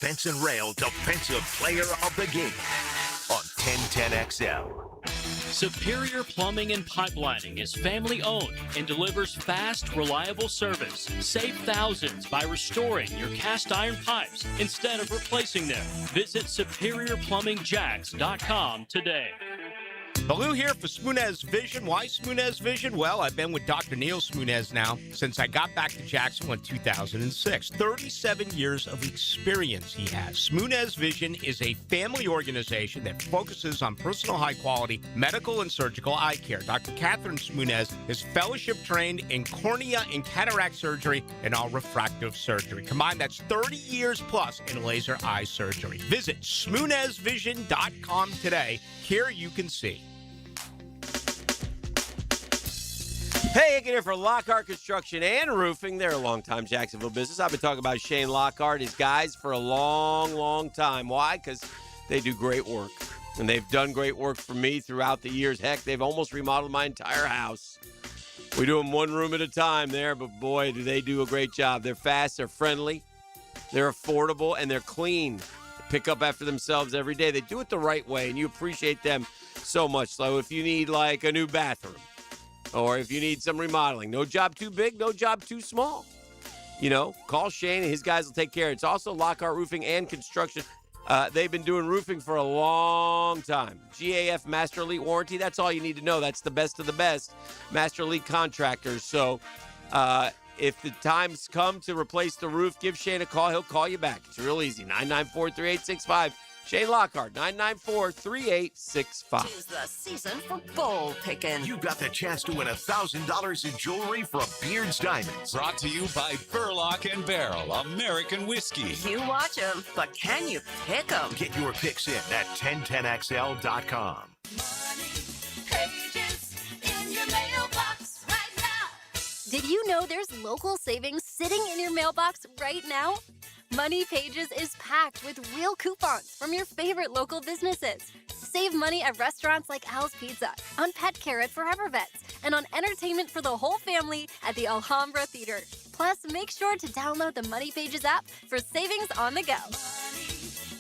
Fence and Rail Defensive Player of the Game on 1010XL. Superior Plumbing and Pipelining is family-owned and delivers fast, reliable service. Save thousands by restoring your cast iron pipes instead of replacing them. Visit SuperiorPlumbingJacks.com today. Baloo here for Smoonez Vision. Why Smoonez Vision? Well, I've been with Dr. Neil Smoonez now since I got back to Jacksonville in 2006. 37 years of experience he has. Smoonez Vision is a family organization that focuses on personal high-quality medical and surgical eye care. Dr. Catherine Smoonez is fellowship-trained in cornea and cataract surgery and all refractive surgery. Combined, that's 30 years plus in laser eye surgery. Visit SmoonezVision.com today. Here you can see. Hey, Hicken here for Lockhart Construction and Roofing. They're a long-time Jacksonville business. I've been talking about Shane Lockhart, his guys, for a long, long time. Why? Because they do great work. And they've done great work for me throughout the years. Heck, they've almost remodeled my entire house. We do them one room at a time there, but boy, do they do a great job. They're fast, they're friendly, they're affordable, and they're clean. They pick up after themselves every day. They do it the right way, and you appreciate them so much. So if you need, like, a new bathroom, or if you need some remodeling, no job too big, no job too small. You know, call Shane and his guys will take care of it. It's also Lockhart Roofing and Construction. They've been doing roofing for a long time. GAF Master Elite Warranty, that's all you need to know. That's the best of the best Master Elite contractors. So if the time's come to replace the roof, give Shane a call. He'll call you back. It's real easy. 994-3865. Shane Lockhart, 994-3865. 'Tis the season for bowl picking. You got the chance to win $1,000 in jewelry from Beard's Diamonds. Brought to you by Burlock and Barrel, American whiskey. You watch them, but can you pick them? Get your picks in at 1010XL.com. Pages in your mailbox right now. Did you know there's local savings sitting in your mailbox right now? Money Pages is packed with real coupons from your favorite local businesses. Save money at restaurants like Al's Pizza, on pet care at Forever Vets, and on entertainment for the whole family at the Alhambra Theater. Plus, make sure to download the Money Pages app for savings on the go. Money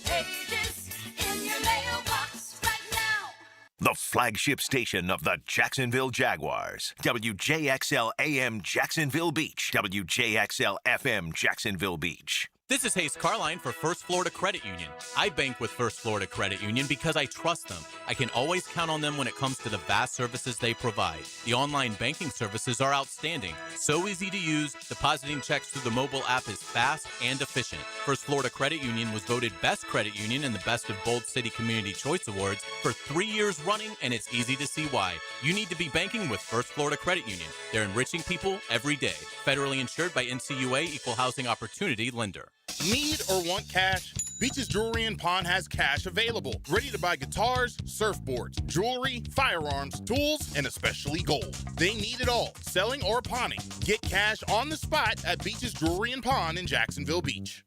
Pages in your mailbox right now. The flagship station of the Jacksonville Jaguars. WJXL AM Jacksonville Beach. WJXL FM Jacksonville Beach. This is Hayes Carline for First Florida Credit Union. I bank with First Florida Credit Union because I trust them. I can always count on them when it comes to the vast services they provide. The online banking services are outstanding. So easy to use, depositing checks through the mobile app is fast and efficient. First Florida Credit Union was voted Best Credit Union in the Best of Bold City Community Choice Awards for 3 years running, and it's easy to see why. You need to be banking with First Florida Credit Union. They're enriching people every day. Federally insured by NCUA, Equal Housing Opportunity Lender. Need or want cash? Beaches Jewelry and Pawn has cash available. Ready to buy guitars, surfboards, jewelry, firearms, tools, and especially gold. They need it all, selling or pawning. Get cash on the spot at Beaches Jewelry and Pawn in Jacksonville Beach.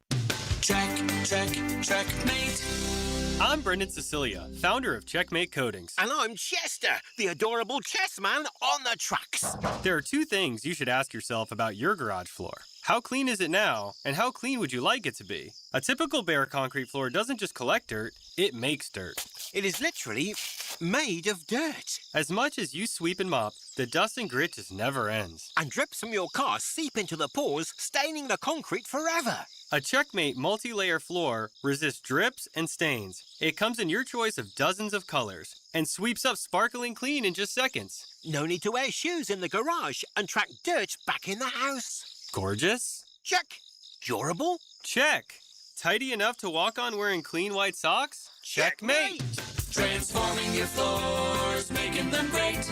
Checkmate. I'm Brendan Cecilia, founder of Checkmate Coatings. And I'm Chester, the adorable chess man on the tracks. There are two things you should ask yourself about your garage floor. How clean is it now, and how clean would you like it to be? A typical bare concrete floor doesn't just collect dirt, it makes dirt. It is literally made of dirt. As much as you sweep and mop, the dust and grit just never ends. And drips from your car seep into the pores, staining the concrete forever. A Checkmate multi-layer floor resists drips and stains. It comes in your choice of dozens of colors and sweeps up sparkling clean in just seconds. No need to wear shoes in the garage and track dirt back in the house. Gorgeous? Check. Durable? Check. Tidy enough to walk on wearing clean white socks? Checkmate. Transforming your floors, making them great.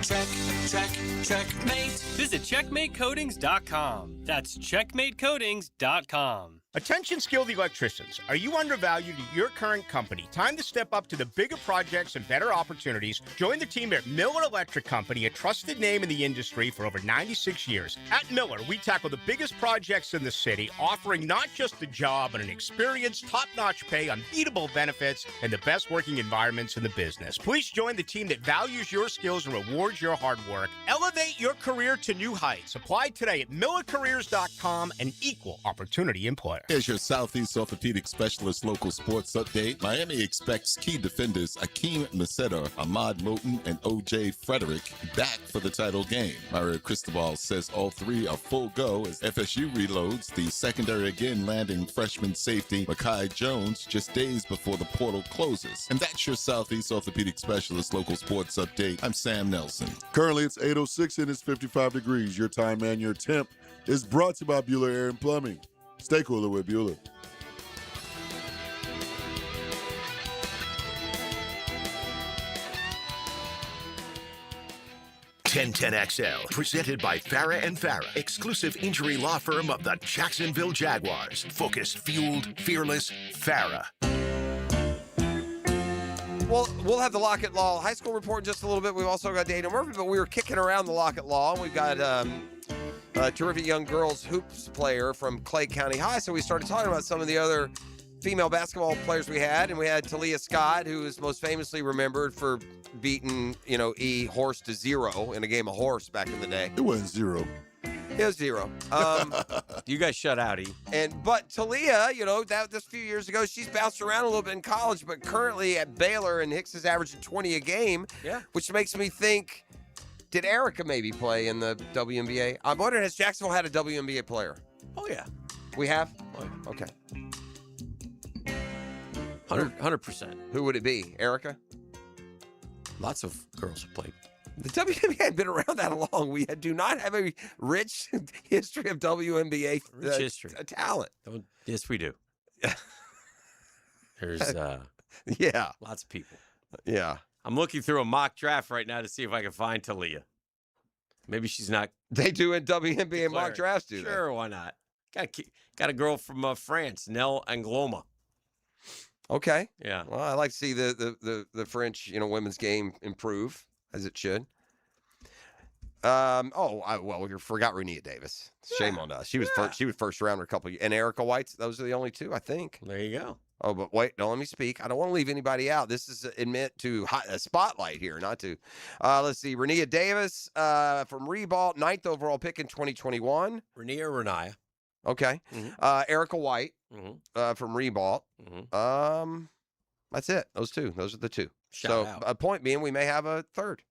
Checkmate. Visit CheckmateCoatings.com. That's CheckmateCoatings.com. Attention skilled electricians. Are you undervalued at your current company? Time to step up to the bigger projects and better opportunities. Join the team at Miller Electric Company, a trusted name in the industry for over 96 years. At Miller, we tackle the biggest projects in the city, offering not just the job, but an experienced, top-notch pay, unbeatable benefits, and the best working environments in the business. Please join the team that values your skills and rewards your hard work. Elevate your career to new heights. Apply today at millercareers.com, an equal opportunity employer. player. Here's your Southeast Orthopedic Specialist local sports update. Miami expects key defenders Akeem Macedo, Ahmad Moten, and O.J. Frederick back for the title game. Mario Cristobal says all three are full go as FSU reloads, the secondary again landing freshman safety Makai Jones just days before the portal closes. And that's your Southeast Orthopedic Specialist local sports update. I'm Sam Nelson. Currently, it's 8:06 and it's 55 degrees. Your time and your temp is brought to you by Bueller Air and Plumbing. Stay cooler with Bueller. XL, presented by Farah and Farah, exclusive injury law firm of the Jacksonville Jaguars. Focused, fueled, fearless, Farah. Well, we'll have the Lockett Law high school report in just a little bit. We've also got Dana Murphy, but we were kicking around the Lockett Law. We've got a terrific young girls hoops player from Clay County High, so we started talking about some of the other female basketball players we had, and we had Talia Scott, who is most famously remembered for beating, E horse to 0 in a game of horse back in the day. It wasn't 0. It was 0. You guys shut out, E. But Talia, this few years ago, she's bounced around a little bit in college, but currently at Baylor, and Hicks is averaging 20 a game. Yeah. Which makes me think, did Erica maybe play in the WNBA? I'm wondering, has Jacksonville had a WNBA player? Oh, yeah. We have? Oh, yeah. Okay. 100%. Who would it be? Erica? Lots of girls have played. The WNBA had been around that long. We do not have a rich history of WNBA history. Talent. Yes, we do. There's yeah, lots of people. Yeah. I'm looking through a mock draft right now to see if I can find Talia. Maybe she's not. They do in WNBA mock drafts, do they? Sure, why not? Got a girl from France, Nell Angloma. Okay. Yeah. Well, I like to see the French, women's game improve as it should. We forgot Renia Davis. Shame on us. She was first. She was first round a couple, and Erica White. Those are the only two, I think. There you go. Oh, but wait, don't let me speak. I don't want to leave anybody out. This is meant to a spotlight here, not to. Let's see. Renia Davis from Ribault, 9th overall pick in 2021. Renia. Okay. Mm-hmm. Erica White from Ribault. Mm-hmm. That's it. Those two. Those are the two. Shout out. A point being, we may have a third.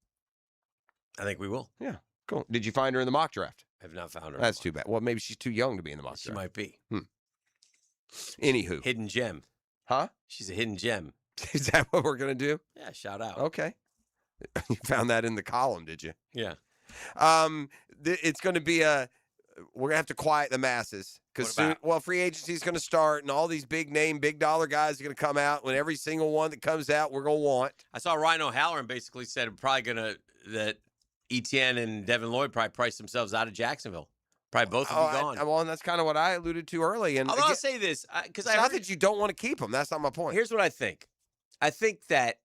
I think we will. Yeah. Cool. Did you find her in the mock draft? I have not found her. That's too bad. Well, maybe she's too young to be in the mock She draft. might be. Anywho. Hidden gem. Huh? She's a hidden gem. Is that what we're going to do? Yeah, shout out. Okay. You found that in the column, did you? Yeah. It's going to be we're going to have to quiet the masses because free agency is going to start and all these big name, big dollar guys are going to come out. When every single one that comes out, we're going to want. I saw Ryan O'Halloran basically said that Etienne and Devin Lloyd probably priced themselves out of Jacksonville. Probably both will be gone. Well, and that's kind of what I alluded to early. And I'll say this because it's not that you don't want to keep them. That's not my point. Here's what I think. I think that,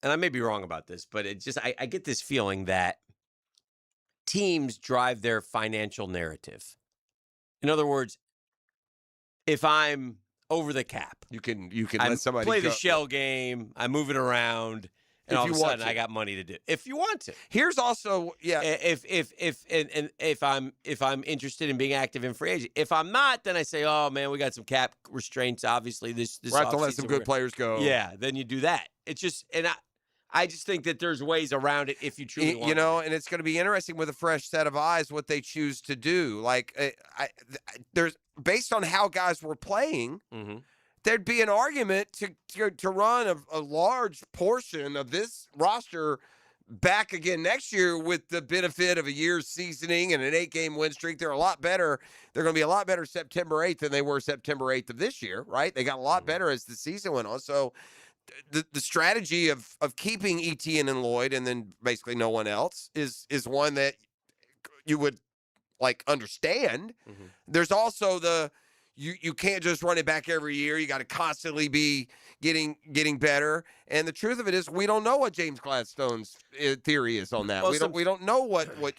and I may be wrong about this, but it just I get this feeling that teams drive their financial narrative. In other words, if I'm over the cap, you can let somebody play the shell game. I move it around. And all of a sudden, I got money to do. If you want to, here's also If I'm interested in being active in free agent, if I'm not, then I say, oh man, we got some cap restraints. Obviously, this we'll have to let some good players go. Yeah, then you do that. It's just, and I just think that there's ways around it if you truly want to. And it's going to be interesting with a fresh set of eyes what they choose to do. Like, there's based on how guys were playing. Mm-hmm. There'd be an argument to run a large portion of this roster back again next year with the benefit of a year's seasoning and an 8-game win streak. They're a lot better. They're going to be a lot better September 8th than they were September 8th of this year, right? They got a lot better as the season went on. So the strategy of keeping Etienne and Lloyd and then basically no one else is one that you would understand. Mm-hmm. There's also you can't just run it back every year. You got to constantly be getting better. And the truth of it is, we don't know what James Gladstone's theory is on that. Well, we don't know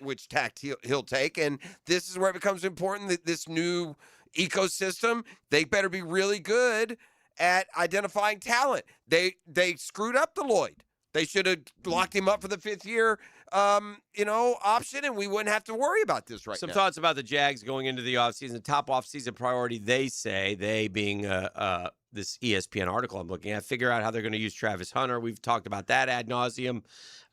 which tact he'll take. And this is where it becomes important that this new ecosystem, they better be really good at identifying talent. They screwed up the Lloyd. They should have locked him up for the 5th year option, and we wouldn't have to worry about this right Some now. thoughts about the Jags going into the offseason. Top offseason priority, they being this ESPN article I'm looking at, figure out how they're going to use Travis Hunter. We've talked about that ad nauseum.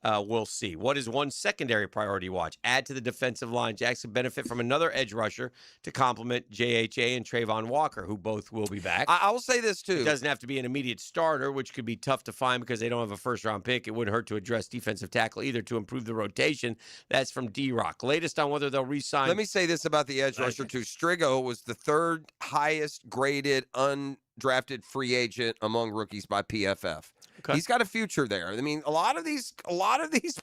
We'll see. What is one secondary priority watch? Add to the defensive line. Jags can benefit from another edge rusher to complement JHA and Trayvon Walker, who both will be back. I will say this, too. It doesn't have to be an immediate starter, which could be tough to find because they don't have a first-round pick. It wouldn't hurt to address defensive tackle either to improve the rotation. That's from D-Rock. Latest on whether they'll re-sign. Let me say this about the edge rusher, too. Strigo was the third highest graded undrafted free agent among rookies by PFF. Okay. He's got a future there. I mean, a lot of these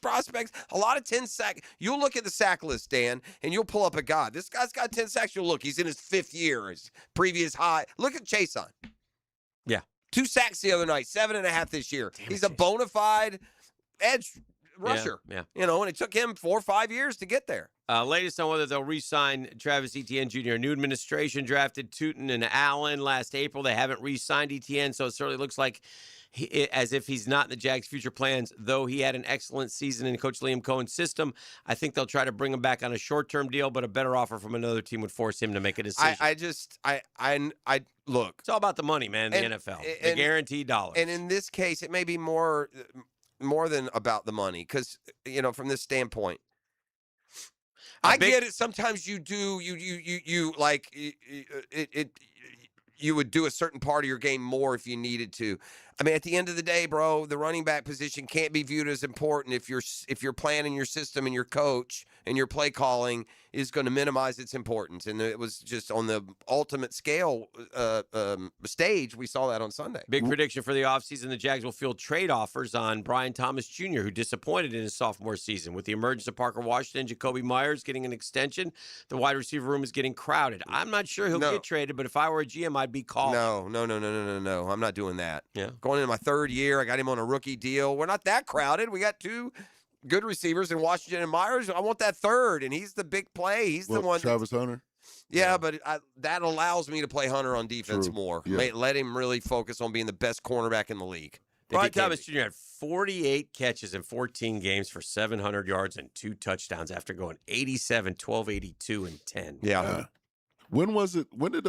prospects, a lot of 10 sack. You'll look at the sack list, Dan, and you'll pull up a guy. This guy's got 10 sacks. You'll look. He's in his 5th year. His previous high. Look at Chason. Yeah. 2 sacks the other night. 7.5 this year. He's a bona fide edge rusher. Yeah. And it took him 4 or 5 years to get there. Latest on whether they'll re-sign Travis Etienne Jr. New administration drafted Tootin and Allen last April. They haven't re-signed Etienne, so it certainly looks like as if he's not in the Jags' future plans, though he had an excellent season in Coach Liam Cohen's system. I think they'll try to bring him back on a short-term deal, but a better offer from another team would force him to make a decision. I look. It's all about the money, man, in the NFL. The guaranteed dollars. And in this case, it may be more than about the money because, from this standpoint, I get it. Sometimes you do, you like it. You would do a certain part of your game more if you needed to. I mean, at the end of the day, bro, the running back position can't be viewed as important if you're planning your system and your coach and your play calling is going to minimize its importance. And it was just on the ultimate scale stage. We saw that on Sunday. Big prediction for the offseason. The Jags will field trade offers on Brian Thomas Jr., who disappointed in his sophomore season. With the emergence of Parker Washington and Jacoby Myers getting an extension, the wide receiver room is getting crowded. I'm not sure he'll get traded, but if I were a GM, I'd be calling. No. I'm not doing that. Yeah. Going into my 3rd year, I got him on a rookie deal. We're not that crowded. We got 2 good receivers in Washington and Myers. I want that 3rd, and he's the big play. He's the one. Travis Hunter? Yeah, but that allows me to play Hunter on defense more. Yeah. Let him really focus on being the best cornerback in the league. Brian Thomas Jr. had 48 catches in 14 games for 700 yards and 2 touchdowns after going 87, 12, 82, and 10. Yeah. When was it? When did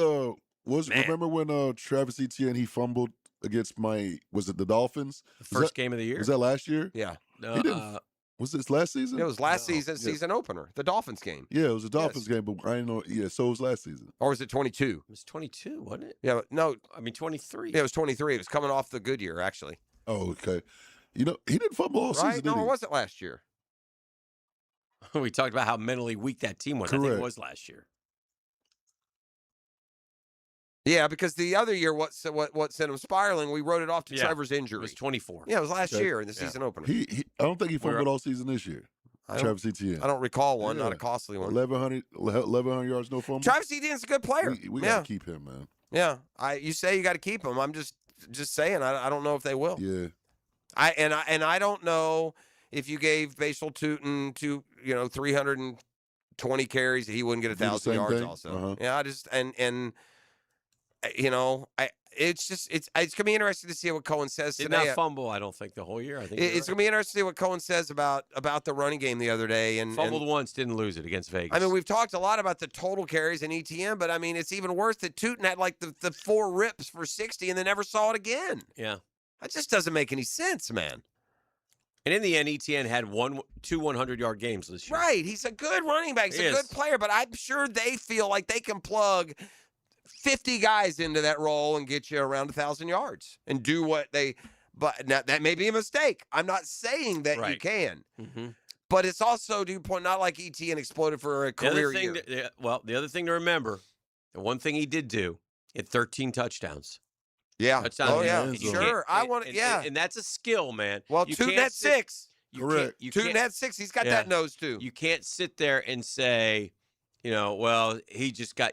remember when Travis Etienne he fumbled against was it the Dolphins? First game of the year? Was that last year? Yeah. He didn't. Was this last season? It was last season opener, the Dolphins game. Yeah, it was a Dolphins game, but I didn't know. Yeah, so it was last season. Or was it 22? It was 22, wasn't it? Yeah, no. I mean, 23. Yeah, it was 23. It was coming off the good year, actually. Oh, okay. He didn't fumble all season, did No, he? it wasn't last year. We talked about how mentally weak that team was. I think it was last year. Yeah, because the other year, what sent him spiraling, we wrote it off to Trevor's injury. It was 24. Yeah, it was last year in the season opener. I don't think he fumbled all season this year. Travis Etienne. I don't recall one, not a costly one. 1,100 yards, no fumble. Travis Etienne's a good player. We got to keep him, man. Yeah, you say you got to keep him. I'm just saying. I don't know if they will. Yeah. I don't know if you gave Basil Tootin 320 carries, he wouldn't get 1,000 yards. Also, yeah. It's gonna be interesting to see what Cohen says Did today. not fumble, I don't think, the whole year. I think it's gonna be interesting to see what Cohen says about the running game the other day. And fumbled once, didn't lose it against Vegas. I mean, we've talked a lot about the total carries in ETN, but I mean, it's even worse that Tootin had like the 4 rips for 60 and then never saw it again. Yeah, that just doesn't make any sense, man. And in the end, ETN had 2 100-yard games this year. Right, he's a good running back. He's a good player, but I'm sure they feel like they can plug 50 guys into that role and get you around 1,000 yards and do what they. But now, that may be a mistake. I'm not saying that you can. Mm-hmm. But it's also, to your point, not like ETN exploded for a career year. The other thing to remember, the one thing he did do, he had 13 touchdowns. Yeah. Touchdowns. Oh, yeah. Sure. And that's a skill, man. Well, Tootin had 6. Correct. Tootin had 6. He's got that nose, too. You can't sit there and say, well, he just got,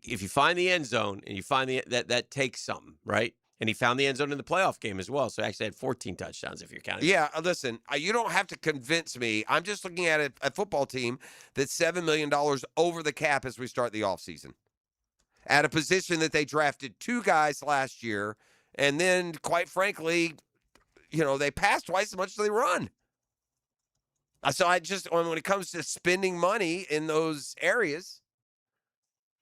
if you find the end zone and you find that takes something, right? And he found the end zone in the playoff game as well. So he actually had 14 touchdowns if you're counting. Yeah, listen, you don't have to convince me. I'm just looking at a football team that's $7 million over the cap as we start the offseason. At a position that they drafted 2 guys last year, and then, quite frankly, they pass twice as much as they run. So when it comes to spending money in those areas,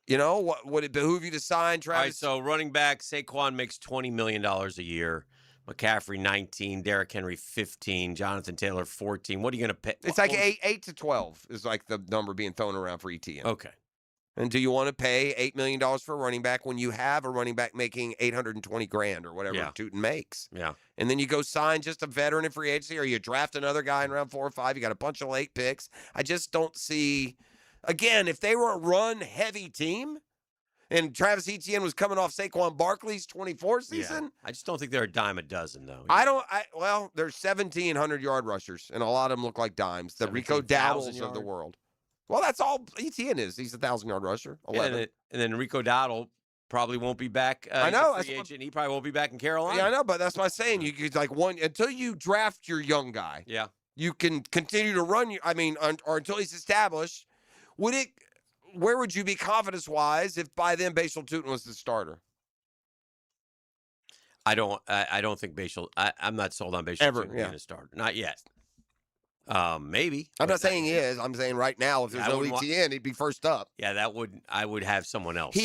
what would it behoove you to sign Travis? All right, so running back, Saquon makes $20 million a year. McCaffrey, 19. Derrick Henry, 15. Jonathan Taylor, 14. What are you going to pay? It's like 8 to 12 is like the number being thrown around for ETN. Okay. And do you want to pay $8 million for a running back when you have a running back making $820,000 or whatever Tootin makes? Yeah. And then you go sign just a veteran in free agency, or you draft another guy in round 4 or 5. You got a bunch of late picks. I just don't see. Again, if they were a run-heavy team, and Travis Etienne was coming off Saquon Barkley's 24 season. Yeah. I just don't think they're a dime a dozen, though. There's 1,700-yard rushers, and a lot of them look like dimes. The Rico Dowdles of the world. Well, that's all Etienne is. He's a 1,000-yard rusher. 11. And then Rico Dowdle probably won't be back. I know. He's a free agent. He probably won't be back in Carolina. Yeah, I know, but that's what I'm saying. You could until you draft your young guy. Yeah. You can continue to run. Or until he's established. Where would you be confidence-wise if by then Bashal Tootin was the starter? I don't think Bashal. I'm not sold on Bashal Tootin being a starter. Not yet. Maybe. I'm not saying he is. I'm saying right now, if there's no ETN, he'd be first up. Yeah, I would have someone else.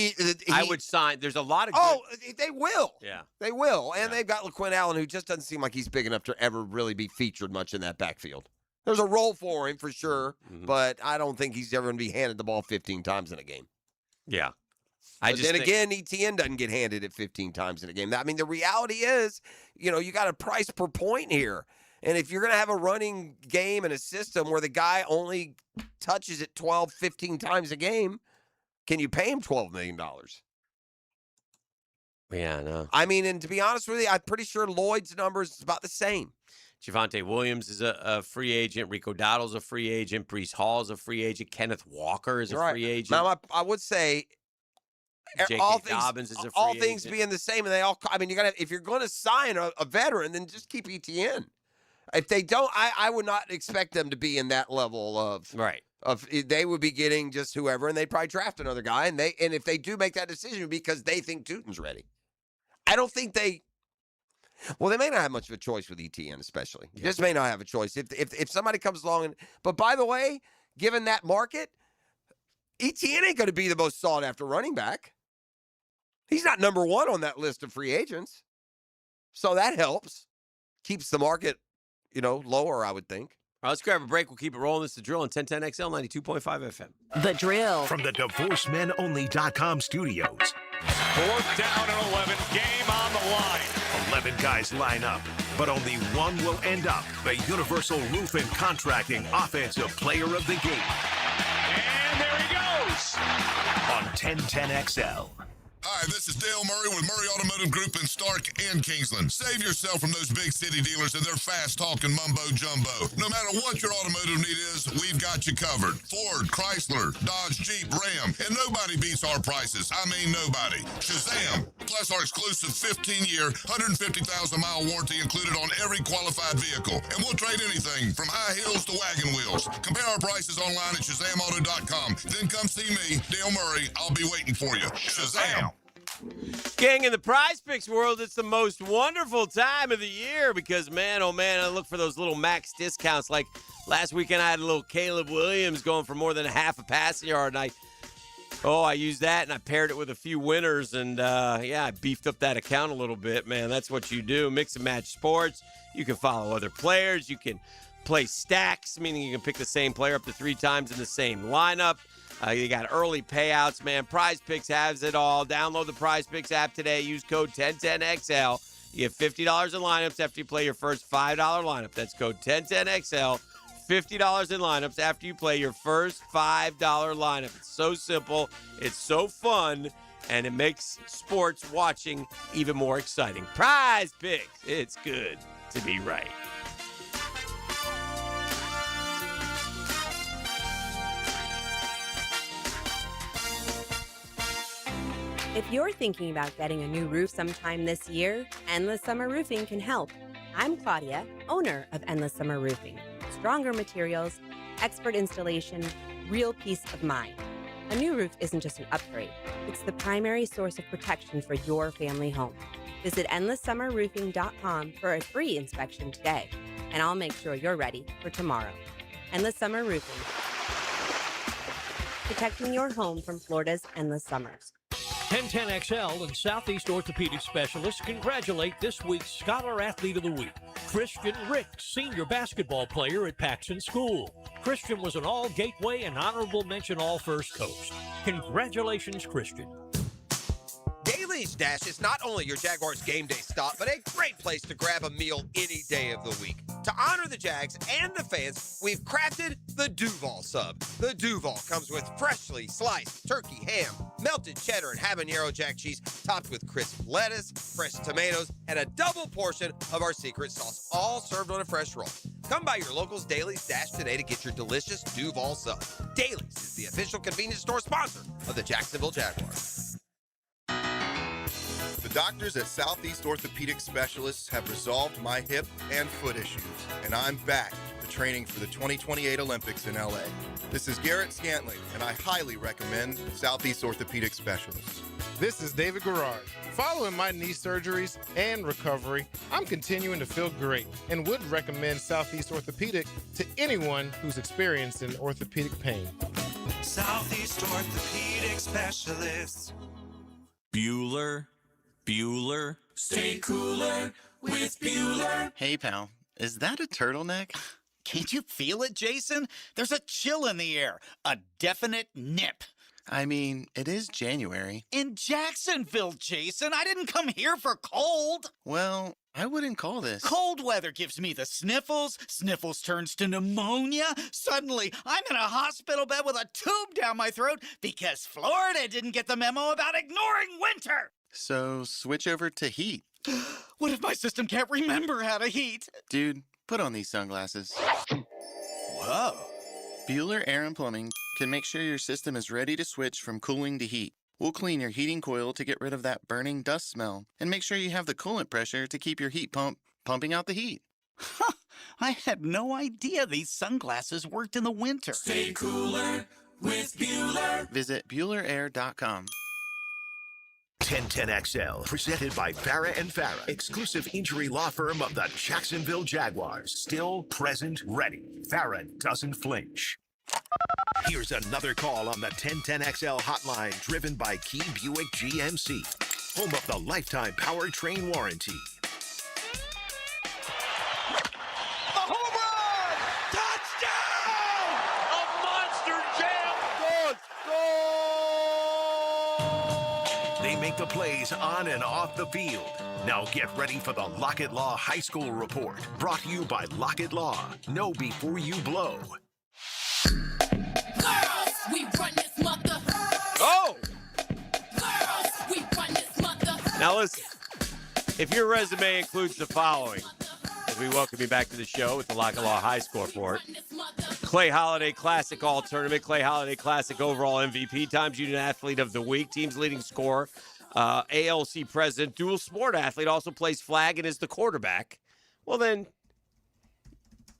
I would sign. There's a lot of. They will. Yeah, they will, and they've got LaQuinn Allen, who just doesn't seem like he's big enough to ever really be featured much in that backfield. There's a role for him for sure, but I don't think he's ever going to be handed the ball 15 times in a game. Yeah. Again, ETN doesn't get handed it 15 times in a game. I mean, the reality is, you got a price per point here. And if you're going to have a running game and a system where the guy only touches it 12, 15 times a game, can you pay him $12 million? Yeah, no. I mean, and to be honest with you, I'm pretty sure Lloyd's numbers is about the same. Javonte Williams is a free agent. Rico Dowdle's a free agent. Breece Hall is a free agent. Kenneth Walker is a free agent. Now, I would say Dobbins is a free all agent. things being the same, and if you're going to sign a veteran, then just keep ETN. If they don't, I would not expect them to be in that level of right. They would be getting just whoever, and they'd probably draft another guy. And if they do make that decision because they think Tootin's ready, I don't think they. Well, they may not have much of a choice with ETN, especially. Yeah. Just may not have a choice if somebody comes along. But by the way, given that market, ETN ain't going to be the most sought after running back. He's not number one on that list of free agents, so that helps. Keeps the market, lower, I would think. All right, let's grab a break. We'll keep it rolling. This is The Drill on 1010XL 92.5 FM. The Drill. From the DivorceMenOnly.com studios. 4th down and 11. Game on the line. 11 guys line up, but only one will end up the Universal Roof and Contracting Offensive Player of the Game. And there he goes. On 1010XL. Hi, this is Dale Murray with Murray Automotive Group in Stark and Kingsland. Save yourself from those big city dealers and their fast-talking mumbo-jumbo. No matter what your automotive need is, we've got you covered. Ford, Chrysler, Dodge, Jeep, Ram, and nobody beats our prices. I mean nobody. Shazam! Plus our exclusive 15-year, 150,000-mile warranty included on every qualified vehicle. And we'll trade anything from high heels to wagon wheels. Compare our prices online at ShazamAuto.com. Then come see me, Dale Murray. I'll be waiting for you. Shazam! Gang, in the Prize Picks world, it's the most wonderful time of the year because, man, oh, man, I look for those little max discounts. Like last weekend, I had a little Caleb Williams going for more than half a passing yard, and I used that, and I paired it with a few winners, and, I beefed up that account a little bit, man. That's what you do. Mix and match sports. You can follow other players. You can play stacks, meaning you can pick the same player up to 3 times in the same lineup. You got early payouts, man. Prize Picks has it all. Download the Prize Picks app today. Use code 1010XL. You get $50 in lineups after you play your first $5 lineup. That's code 1010XL. $50 in lineups after you play your first $5 lineup. It's so simple. It's so fun. And it makes sports watching even more exciting. Prize Picks. It's good to be right. If you're thinking about getting a new roof sometime this year, Endless Summer Roofing can help. I'm Claudia, owner of Endless Summer Roofing. Stronger materials, expert installation, real peace of mind. A new roof isn't just an upgrade. It's the primary source of protection for your family home. Visit EndlessSummerRoofing.com for a free inspection today, and I'll make sure you're ready for tomorrow. Endless Summer Roofing. Protecting your home from Florida's endless summers. 1010XL and Southeast Orthopedic Specialists congratulate this week's Scholar Athlete of the Week, Christian Ricks, senior basketball player at Paxson School. Christian was an All-Gateway and honorable mention All-First Coast. Congratulations, Christian. Daly's Dash is not only your Jaguars game day stop, but a great place to grab a meal any day of the week. To honor the Jags and the fans, we've crafted the Duval Sub. The Duval comes with freshly sliced turkey, ham, melted cheddar, and habanero jack cheese, topped with crisp lettuce, fresh tomatoes, and a double portion of our secret sauce, all served on a fresh roll. Come by your local's Daly's Dash today to get your delicious Duval Sub. Daly's is the official convenience store sponsor of the Jacksonville Jaguars. The doctors at Southeast Orthopedic Specialists have resolved my hip and foot issues, and I'm back to training for the 2028 Olympics in LA. This is Garrett Scantling, and I highly recommend Southeast Orthopedic Specialists. This is David Garrard. Following my knee surgeries and recovery, I'm continuing to feel great and would recommend Southeast Orthopedic to anyone who's experiencing orthopedic pain. Southeast Orthopedic Specialists. Bueller. Stay cooler with Bueller. Hey, pal, is that a turtleneck? Can't you feel it, Jason? There's a chill in the air, a definite nip. I mean, it is January. In Jacksonville, Jason. I didn't come here for cold. Well, I wouldn't call this. Cold weather gives me the sniffles. Sniffles turns to pneumonia. Suddenly, I'm in a hospital bed with a tube down my throat because Florida didn't get the memo about ignoring winter. So, switch over to heat. What if my system can't remember how to heat? Dude, put on these sunglasses. Whoa. Bueller Air and Plumbing can make sure your system is ready to switch from cooling to heat. We'll clean your heating coil to get rid of that burning dust smell and make sure you have the coolant pressure to keep your heat pump pumping out the heat. Huh, I had no idea these sunglasses worked in the winter. Stay cooler with Bueller. Visit BuellerAir.com. 1010XL, presented by Farah and Farah, exclusive injury law firm of the Jacksonville Jaguars. Still present, ready. Farah doesn't flinch. Here's another call on the 1010XL hotline, driven by Key Buick GMC, home of the lifetime powertrain warranty. A home run! Touchdown! A monster jam! They make the plays on and off the field. Now get ready for the Lockett Law High School Report, brought to you by Lockett Law. Know before you blow. Girls, we run this mother. Oh! Girls, we run this mother. Now listen, if your resume includes the following, as we welcome you back to the show with the Lockett Law High School Report: Clay Holiday Classic All Tournament, Clay Holiday Classic Overall MVP, Time Student Athlete of the Week, team's leading scorer, ALC President, dual sport athlete, also plays flag and is the quarterback, well then,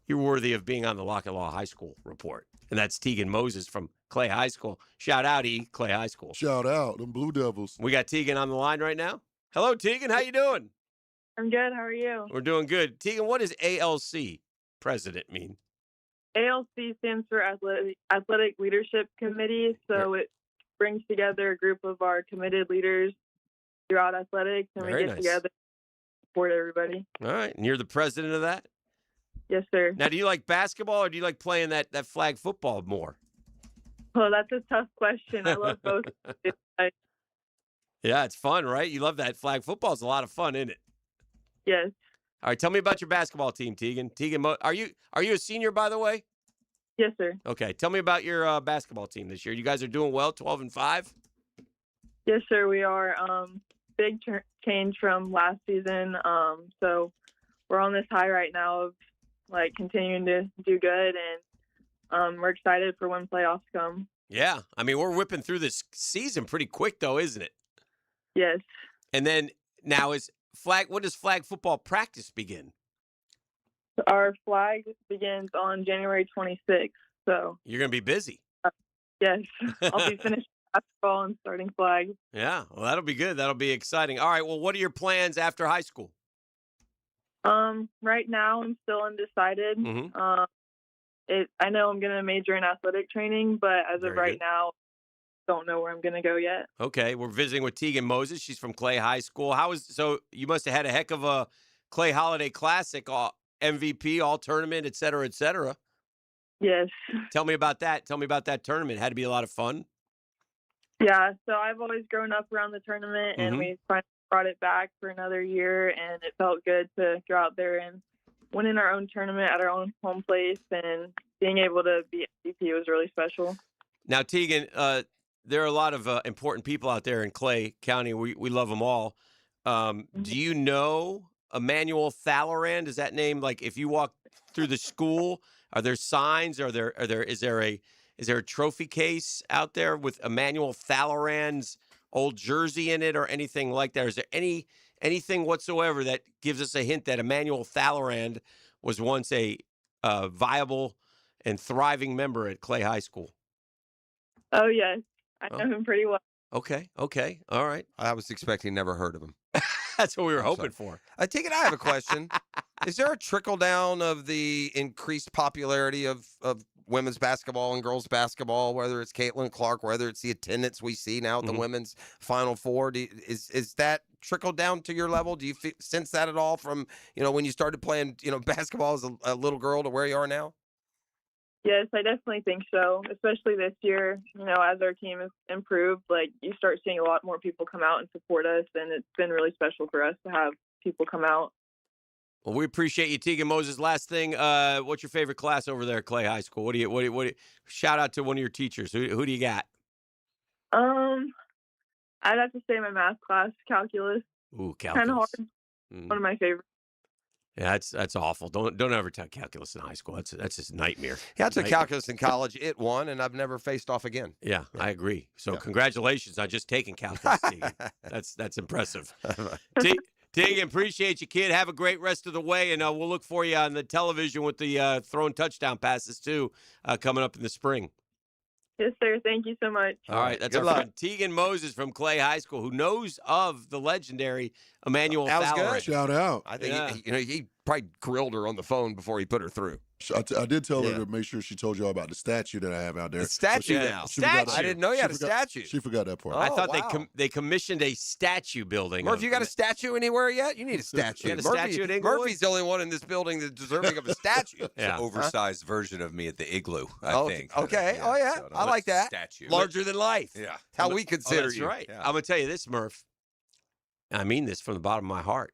you're worthy of being on the Lockett Law High School Report. And that's Tegan Moses from Clay High School. Shout out, Clay High School. Shout out, them Blue Devils. We got Tegan on the line right now. Hello, Tegan. How you doing? I'm good. How are you? We're doing good. Tegan, what does ALC president mean? ALC stands for Athletic Leadership Committee, so it brings together a group of our committed leaders throughout athletics, and Very we get nice. together to support everybody. All right. And you're the president of that? Yes, sir. Now, do you like basketball or do you like playing that flag football more? Well, that's a tough question. I love both. Yeah, it's fun, right? You love that flag football. Is a lot of fun, isn't it? Yes. All right, tell me about your basketball team, Tegan. Tegan, are you a senior, by the way? Yes, sir. Okay, tell me about your basketball team this year. You guys are doing well, 12-5. Yes, sir. We are. Big change from last season. So we're on this high right now of continuing to do good, and we're excited for when playoffs come. Yeah, I mean we're whipping through this season pretty quick, though, isn't it? Yes. And then now when does flag football practice begin? Our flag begins on January 26th. So You're gonna be busy. Yes, I'll be finishing basketball and starting flag. Yeah, well, that'll be good. That'll be exciting. All right, well, what are your plans after high school? Right now I'm still undecided. I know I'm going to major in athletic training, but as of Very right good. now, don't know where I'm going to go yet. Okay, we're visiting with Tegan Moses. She's from Clay High School. So you must have had a heck of a Clay Holiday Classic, MVP, all tournament, et cetera, et cetera. Yes. Tell me about that. Tell me about that tournament. Had to be a lot of fun. Yeah, so I've always grown up around the tournament, and Mhm. we finally brought it back for another year, and it felt good to go out there and win in our own tournament at our own home place, and being able to be MVP was really special. Now, Tegan, there are a lot of important people out there in Clay County. We love them all. Do you know Emmanuel Thalleran? Is that name, like, if you walk through the school, are there signs? Is there a trophy case out there with Emmanuel Thalleran's old jersey in it or anything like that? Is there anything whatsoever that gives us a hint that Emmanuel Thalleran was once a viable and thriving member at Clay High School? Oh, yes. I know him pretty well. Okay. All right. I was expecting never heard of him. That's what we were hoping for. Tegan, I have a question. Is there a trickle down of the increased popularity of women's basketball and girls basketball, whether it's Caitlin Clark, whether it's the attendance we see now at the women's Final Four? Is that trickled down to your level? Do you sense that at all from, when you started playing, basketball as a little girl to where you are now? Yes, I definitely think so, especially this year. As our team has improved, you start seeing a lot more people come out and support us, and it's been really special for us to have people come out. Well, we appreciate you, Tegan Moses. Last thing, what's your favorite class over there at Clay High School? What do you shout out to one of your teachers? Who do you got? I'd have to say my math class, calculus. Ooh, calculus. Kind of hard. One of my favorites. Yeah, that's awful. Don't ever take calculus in high school. That's just a nightmare. Yeah, I took Nightmare. calculus in college. It won, and I've never faced off again. Yeah, I agree. So congratulations on just taking calculus, Tegan. That's impressive. Tegan, appreciate you, kid. Have a great rest of the way, and we'll look for you on the television with the throwing touchdown passes, too, coming up in the spring. Yes, sir. Thank you so much. All right, that's our friend Tegan Moses from Clay High School, who knows of the legendary Emmanuel That was Thalleran. good. Shout out. I think he probably grilled her on the phone before he put her through. I did tell her to make sure she told y'all about the statue that I have out there. The statue now. I didn't know you had a statue. She forgot that part. I thought wow. they commissioned a statue building. Murph, you got a statue anywhere yet? You need a statue. You got a statue at Inglewood? Murphy's the only one in this building that's deserving of a statue. It's an oversized version of me at the Igloo, I think. Okay. So I like that. Statue. Larger than life. Yeah. How we consider that's you. right. Yeah. I'm going to tell you this, Murph. I mean this from the bottom of my heart.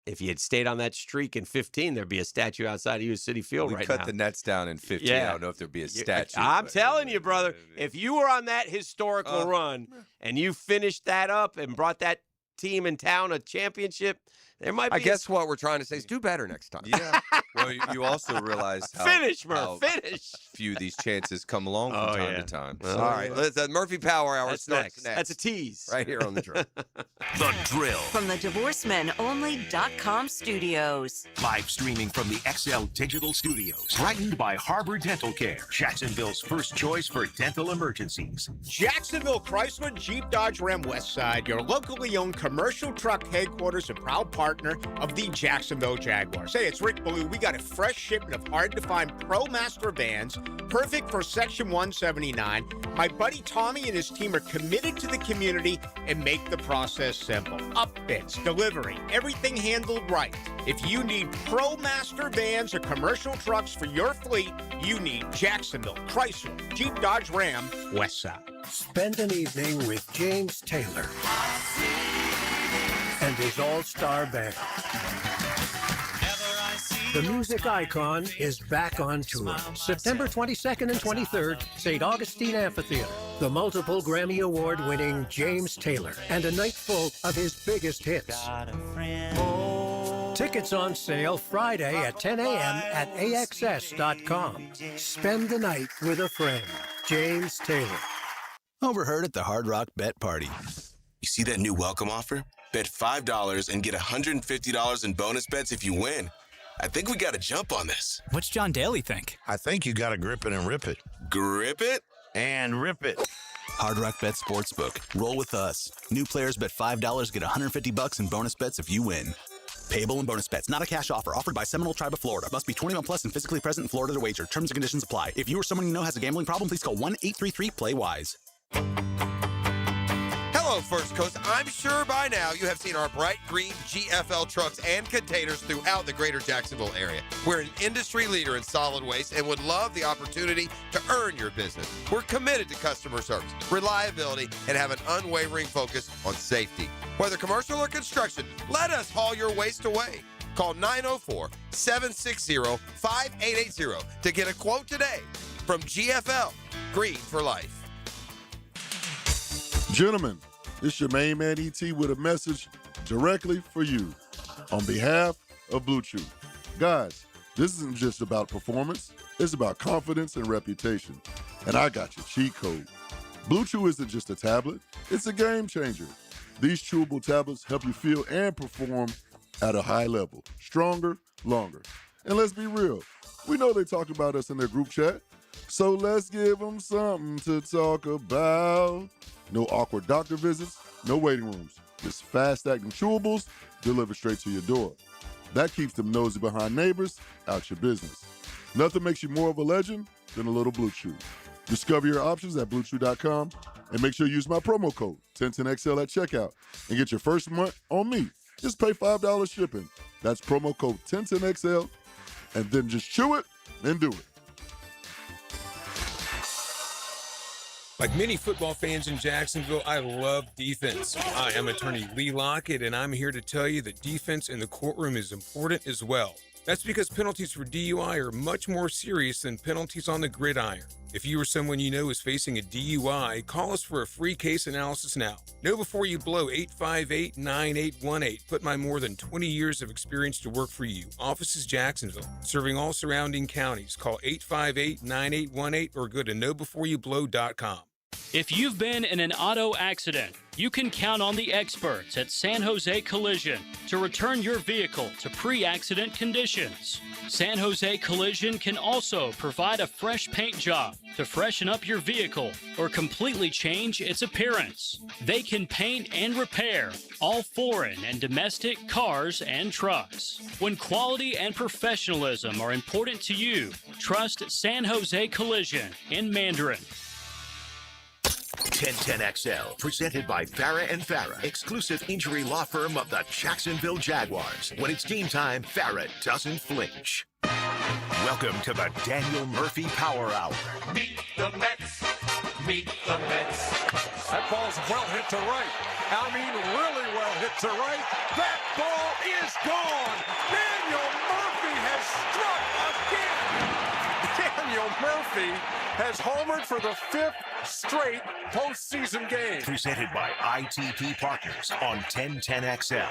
If you had stayed on that streak in 15, there'd be a statue outside of U.S. City Field We right cut now. the nets down in 15. Yeah. I don't know if there'd be a statue. I'm telling you, brother, if you were on that historical run and you finished that up and brought that team in town a championship, there might be I guess what we're trying to say is do better next time. Yeah. Well, you also realize how, Finish, Murph, how finish. few these chances come along from time to time. All right. The Murphy Power Hour That's starts next. That's a tease. right here on the Drill. The Drill. From the DivorceMenOnly.com studios. Live streaming from the XL Digital Studios. Brightened by Harbor Dental Care. Jacksonville's first choice for dental emergencies. Jacksonville Chrysler Jeep Dodge Ram Westside, your locally owned commercial truck headquarters and proud partner of the Jacksonville Jaguars. Hey, it's Rick Ballou. We got a fresh shipment of hard-to-find ProMaster vans, perfect for Section 179. My buddy Tommy and his team are committed to the community and make the process simple. Upfits, delivery, everything handled right. If you need ProMaster vans or commercial trucks for your fleet, you need Jacksonville Chrysler Jeep Dodge Ram Westside. Spend an evening with James Taylor and his all-star band. The music icon is back on tour. September 22nd and 23rd, St. Augustine Amphitheater. The multiple Grammy Award-winning James Taylor and a night full of his biggest hits. Tickets on sale Friday at 10 a.m. at AXS.com. Spend the night with a friend. James Taylor. Overheard at the Hard Rock Bet Party. You see that new welcome offer? Bet $5 and get $150 in bonus bets if you win. I think we got to jump on this. What's John Daly think? I think you got to grip it and rip it. Grip it? And rip it. Hard Rock Bet Sportsbook. Roll with us. New players bet $5, get $150 in bonus bets if you win. Payable in bonus bets, not a cash offer. Offered by Seminole Tribe of Florida. Must be 21 plus and physically present in Florida to wager. Terms and conditions apply. If you or someone you know has a gambling problem, please call 1-833-PLAY-WISE. Hello, First Coast. I'm sure by now you have seen our bright green GFL trucks and containers throughout the greater Jacksonville area. We're an industry leader in solid waste and would love the opportunity to earn your business. We're committed to customer service, reliability, and have an unwavering focus on safety. Whether commercial or construction, let us haul your waste away. Call 904-760-5880 to get a quote today from GFL, Green for Life. Gentlemen, it's your main man ET with a message directly for you on behalf of Blue Chew. Guys, this isn't just about performance, it's about confidence and reputation. And I got your cheat code. Blue Chew isn't just a tablet, it's a game changer. These chewable tablets help you feel and perform at a high level, stronger, longer. And let's be real, we know they talk about us in their group chat, so let's give them something to talk about. No awkward doctor visits, no waiting rooms. Just fast-acting chewables delivered straight to your door. That keeps them nosy behind neighbors out your business. Nothing makes you more of a legend than a little Blue Chew. Discover your options at BlueChew.com and make sure you use my promo code 1010XL at checkout and get your first month on me. Just pay $5 shipping. That's promo code 1010XL and then just chew it and do it. Like many football fans in Jacksonville, I love defense. I am attorney Lee Lockett, and I'm here to tell you that defense in the courtroom is important as well. That's because penalties for DUI are much more serious than penalties on the gridiron. If you or someone you know is facing a DUI, call us for a free case analysis now. Know before you blow 858-9818. Put my more than 20 years of experience to work for you. Office is Jacksonville, serving all surrounding counties. Call 858-9818 or go to knowbeforeyouBlow.com. If you've been in an auto accident, you can count on the experts at San Jose Collision to return your vehicle to pre-accident conditions. San Jose Collision can also provide a fresh paint job to freshen up your vehicle or completely change its appearance. They can paint and repair all foreign and domestic cars and trucks. When quality and professionalism are important to you, trust San Jose Collision in Mandarin. 1010XL, presented by Farah and Farah, exclusive injury law firm of the Jacksonville Jaguars. When it's game time, Farah doesn't flinch. Welcome to the Daniel Murphy Power Hour. Meet the Mets. Meet the Mets. That ball's well hit to right. I mean, really well hit to right. That ball is gone. Daniel Murphy has struck again. Daniel Murphy has homered for the 5th straight postseason game. Presented by ITP Partners on 1010XL.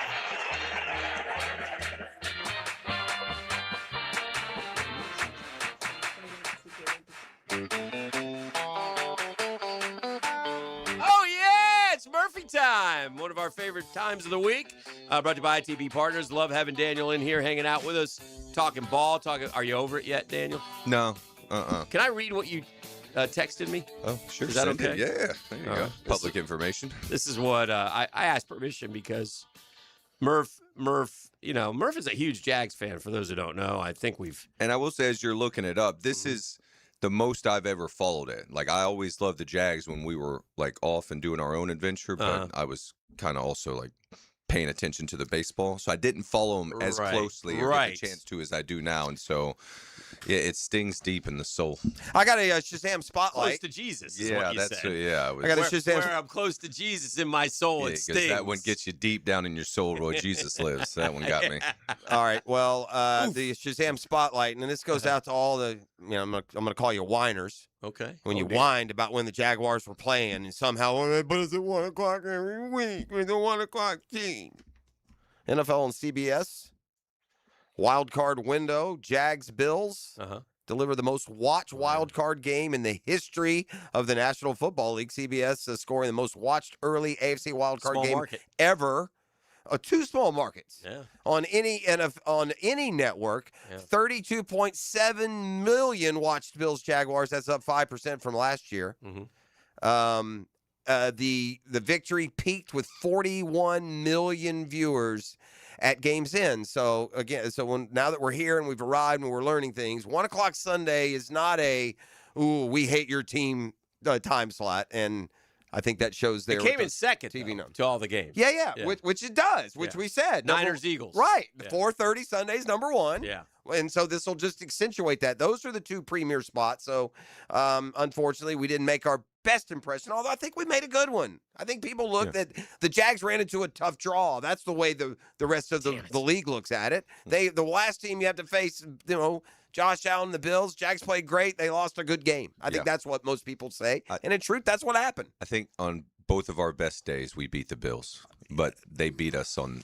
Oh, yeah, it's Murphy time. One of our favorite times of the week. Brought to you by ITP Partners. Love having Daniel in here hanging out with us, talking ball. Are you over it yet, Daniel? No. Can I read what you texted me? Oh, sure. Is that Send okay? it. Yeah. There you go. Public information. This is what I asked permission because Murph is a huge Jags fan. For those who don't know, I think we've. And I will say, as you're looking it up, this is the most I've ever followed it. Like, I always loved the Jags when we were like off and doing our own adventure, but I was kind of also like paying attention to the baseball, so I didn't follow them as closely or get the chance to as I do now, and so. Yeah, it stings deep in the soul. I got a Shazam spotlight. Close to Jesus. Yeah, that's said. yeah. I got a Shazam. Where I'm close to Jesus in my soul, it stings. That one gets you deep down in your soul where Jesus lives. That one got me. All right. Well, the Shazam spotlight, and this goes out to all the. I'm gonna call you whiners. Okay. When you whined about when the Jaguars were playing, and somehow, but it's at 1 o'clock every week with the 1 o'clock team. NFL and CBS. Wild card window, Jags Bills deliver the most watched wild card game in the history of the National Football League. CBS scoring the most watched early AFC wild card game ever. 2 small markets on any network. 32.7 million watched Bills Jaguars. That's up 5% from last year. the victory peaked with 41 million viewers at Game's End. So again, now that we're here and we've arrived and we're learning things, 1 o'clock Sunday is not a "ooh, we hate your team" time slot, and I think that shows there. It came in second to all the games. Yeah. Which it does, which we said. Niners, Eagles. Right. Yeah. 4:30 Sunday's number one. Yeah. And so this will just accentuate that. Those are the two premier spots. So unfortunately, we didn't make our best impression, although I think we made a good one. I think people looked at the Jags ran into a tough draw. That's the way the rest of the league looks at it. The last team you have to face, Josh Allen, the Bills, Jags played great. They lost a good game. I think that's what most people say. And in truth, that's what happened. I think on both of our best days, we beat the Bills, but they beat us on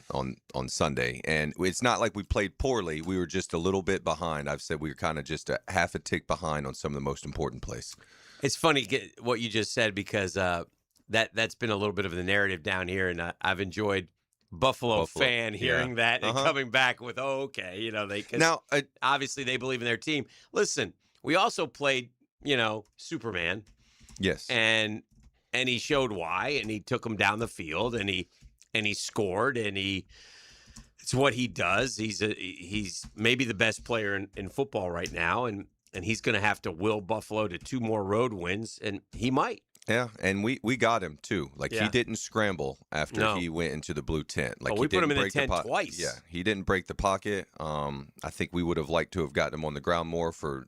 Sunday. And it's not like we played poorly. We were just a little bit behind. I've said we were kind of just a half a tick behind on some of the most important plays. It's funny what you just said because that's been a little bit of the narrative down here, and I've enjoyed Buffalo fan hearing that and coming back with, okay, obviously they believe in their team. Listen, we also played, Superman. Yes. And he showed why, and he took him down the field, and he scored, and it's what he does. He's maybe the best player in football right now, and he's going to have to will Buffalo to 2 more road wins, and he might. Yeah, and we got him too. He didn't scramble after he went into the blue tent. We put him in the tent twice. Yeah, he didn't break the pocket. I think we would have liked to have gotten him on the ground more for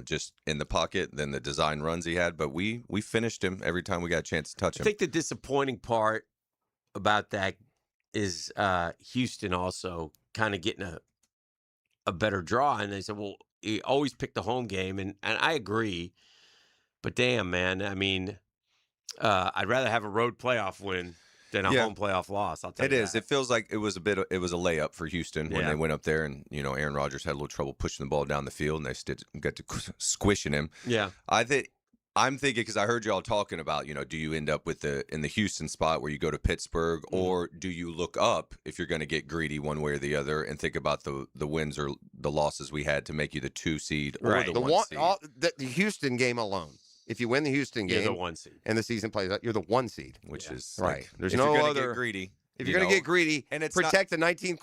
just in the pocket than the design runs he had. But we finished him every time we got a chance to touch him. I think the disappointing part about that is Houston also kind of getting a better draw, and they said, well, he always picked the home game, and I agree. But damn, man, I mean, I'd rather have a road playoff win than a home playoff loss. I'll tell you it is. It feels like it was a layup for Houston when they went up there, and Aaron Rodgers had a little trouble pushing the ball down the field, and they got to squishing him. Yeah, I'm thinking because I heard y'all talking about, do you end up in the Houston spot where you go to Pittsburgh, or do you look up if you're going to get greedy one way or the other and think about the wins or the losses we had to make you the 2 seed or the 1 seed? The Houston game alone. If you win the Houston game, you're the 1 seed, and the season plays out, you're the 1 seed, which is right. There's if no you're gonna other get greedy. If you're going to get greedy, and it's protect the 19th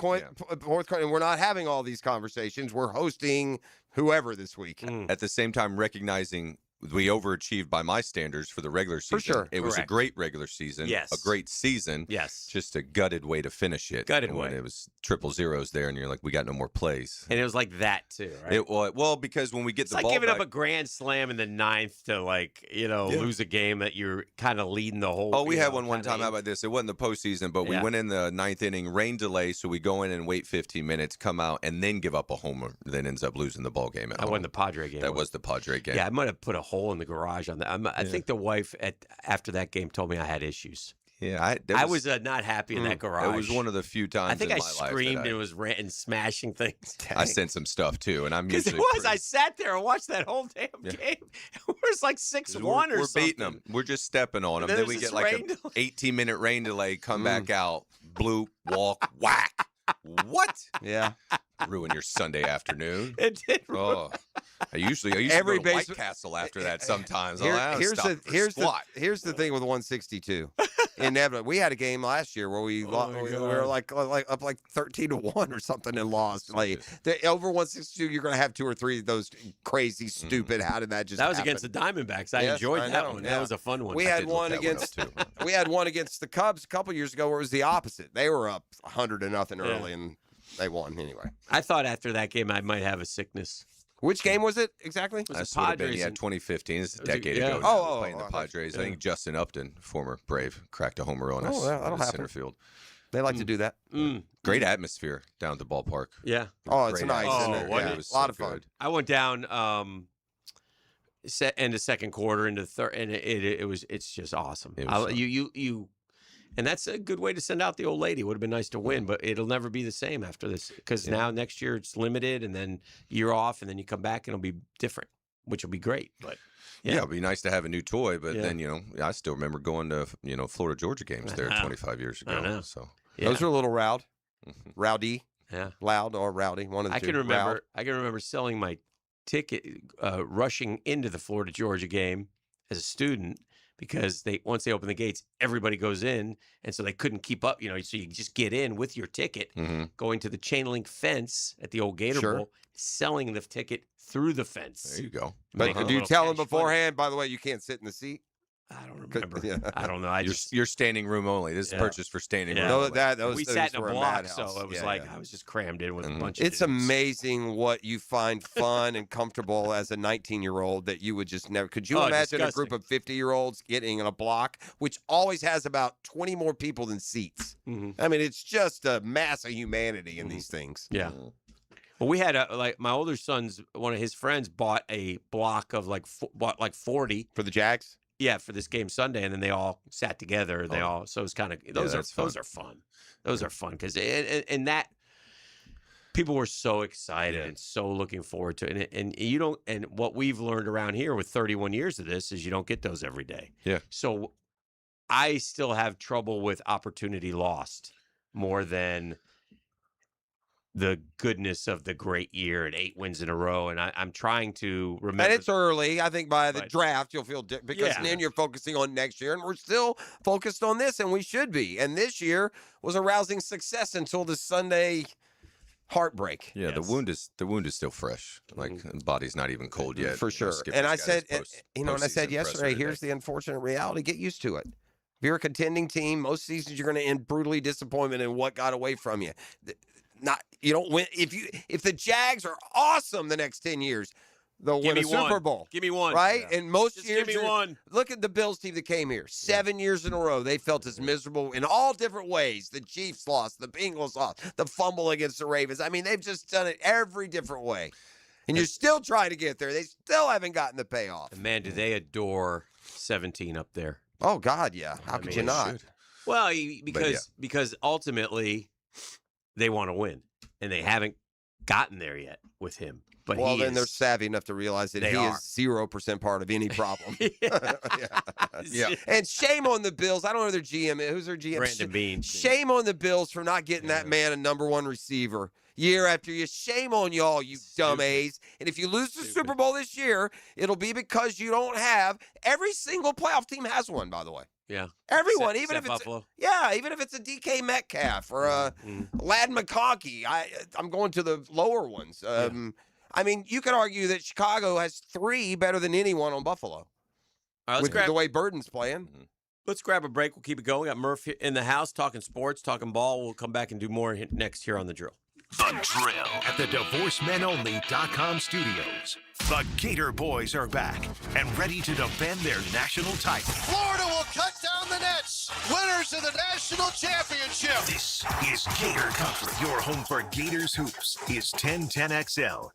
fourth quarter, and we're not having all these conversations. We're hosting whoever this week. At the same time, recognizing we overachieved by my standards for the regular season. For sure. It was a great regular season. Yes. A great season. Yes. Just a gutted way to finish it. Gutted when way. It was 0-0s there, and you're like, we got no more plays. And it was like that, too, right? Well, because when we get it's the like ball giving back, up a grand slam in the 9th to, lose a game that you're kind of leading the whole. Oh, we had one time. How about this? It wasn't the postseason, but we went in the 9th inning, rain delay, so we go in and wait 15 minutes, come out, and then give up a homer, then ends up losing the ball game at home. I won the Padre game. That was the Padre game. Yeah, I might have put a hole in the garage on that. I think the wife after that game told me I had issues. Yeah, I was not happy in that garage. It was one of the few times. I think in I my life screamed and was ranting, smashing things. I sent some stuff too, and I'm usually I sat there and watched that whole damn game. It was like 6-1 or something. We're beating them. We're just stepping on them. Then we get like an 18-minute rain delay. Come back out, bloop, walk, whack. What? Yeah. Ruin your Sunday afternoon. It did. Oh, I usually Every go to White Castle after that sometimes. Here's the thing with 162. Inevitably, we had a game last year where we were like up like 13-1 or something and lost. Over 162, you're going to have 2 or 3 of those crazy, stupid. How did that just? That was happen? against the Diamondbacks. I enjoyed that one. Yeah. That was a fun one. We had one against the Cubs a couple years ago where it was the opposite. They were up 100-0 early and they won anyway. I thought after that game I might have a sickness. Which game was it exactly? That's what it been. Yeah, 2015. It's a decade ago. Playing the Padres. I think Justin Upton, former Brave, cracked a homer on us. That'll happen. Center field. They like to do that. Great atmosphere down at the ballpark. Yeah. Oh, it's Great nice. atmosphere. It was a lot of fun. I went down into second quarter into third, and it's just awesome. And that's a good way to send out the old lady. It would have been nice to win, but it'll never be the same after this because now next year it's limited, and then you're off, and then you come back and it'll be different, which will be great. But yeah, it'd be nice to have a new toy. But then I still remember going to Florida Georgia games there 25 years ago. I know. So those were a little rowdy, yeah, loud or rowdy. One of the two. I can remember selling my ticket, rushing into the Florida Georgia game as a student. because once they open the gates, everybody goes in, and so they couldn't keep up. So you just get in with your ticket, going to the chain link fence at the old Gator Bowl, selling the ticket through the fence. There you go. But do you tell them beforehand? By the way, you can't sit in the seat. I don't remember. I don't know. You're standing room only. This is purchased for standing room. Only. We sat in a block, so it was I was just crammed in with a bunch of. It's amazing what you find fun and comfortable as a 19-year-old that you would just never. Could you imagine a group of 50-year-olds getting in a block, which always has about 20 more people than seats? I mean, it's just a mass of humanity in these things. Yeah. Well, we had my older son's one of his friends bought a block of bought 40 for the Jags. Yeah, for this game Sunday, and then they all sat together. So it's kind of those are fun. Those are fun because and that people were so excited and so looking forward to it. And you don't. And what we've learned around here with 31 years of this is you don't get those every day. Yeah. So I still have trouble with opportunity lost more than the goodness of the great year and 8 wins in a row. And I'm trying to remember. And it's early. I think by the draft, you'll feel different because then you're focusing on next year. And we're still focused on this, and we should be. And this year was a rousing success until the Sunday heartbreak. Yeah, the wound is still fresh. Like the body's not even cold yet. For sure. And I said, and I said yesterday, here's the unfortunate reality. Get used to it. If you're a contending team, most seasons you're going to end brutally disappointed in what got away from you. You don't win if the Jags are awesome the next 10 years, they'll win a Super Bowl. Give me one, right? And most just years, give me one. Look at the Bills team that came here 7 years in a row. They felt as miserable in all different ways. The Chiefs lost, the Bengals lost, the fumble against the Ravens. I mean, they've just done it every different way, and you're still trying to get there. They still haven't gotten the payoff. And man, do they adore 17 up there? Oh God, yeah. How could you not? Well, because ultimately they want to win. And they haven't gotten there yet with him. But then they're savvy enough to realize that he is 0% part of any problem. Yeah. And shame on the Bills. I don't know their GM. Who's their GM? Brandon Beane. Shame on the Bills for not getting that man a number one receiver year after year. Shame on y'all, you dumb A's. And if you lose the Super Bowl this year, it'll be because you don't have every single playoff team has one, by the way. Yeah. Everyone, even if it's Buffalo. even if it's a DK Metcalf or a Lad McConkey. I'm going to the lower ones. I mean, you could argue that Chicago has 3 better than anyone on Buffalo. All right, with the way Burden's playing. Let's grab a break. We'll keep it going. We got Murph in the house talking sports, talking ball. We'll come back and do more next here on The Drill. The Drill at the DivorceMenOnly.com studios. The Gator Boys are back and ready to defend their national title. Florida will cut down the nets. Winners of the national championship. This is Gator Country. Your home for Gators hoops is 1010XL.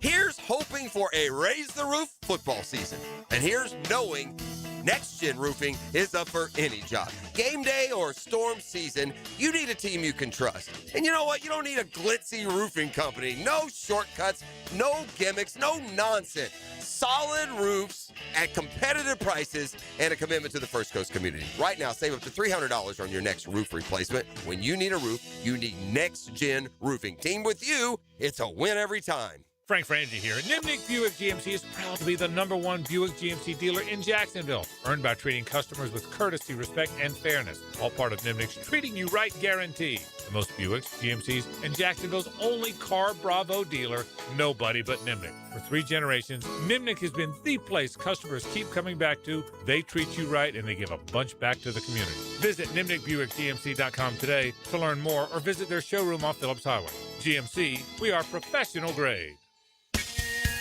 Here's hoping for a raise the roof football season. And here's knowing Next Gen Roofing is up for any job. Game day or storm season, you need a team you can trust. And you know what? You don't need a glitzy roofing company. No shortcuts, no gimmicks, no nonsense. Solid roofs at competitive prices and a commitment to the First Coast community. Right now, save up to $300 on your next roof replacement. When you need a roof, you need Next Gen Roofing. Team with you, it's a win every time. Frank Frangie here. Nimnick Buick GMC is proud to be the #1 Buick GMC dealer in Jacksonville, earned by treating customers with courtesy, respect, and fairness. All part of Nimnick's Treating You Right guarantee. The most Buicks, GMCs, and Jacksonville's only Car Bravo dealer, nobody but Nimnick. For 3 generations, Nimnick has been the place customers keep coming back to. They treat you right, and they give a bunch back to the community. Visit NimnickBuickGMC.com today to learn more or visit their showroom off Phillips Highway. GMC, we are professional grade.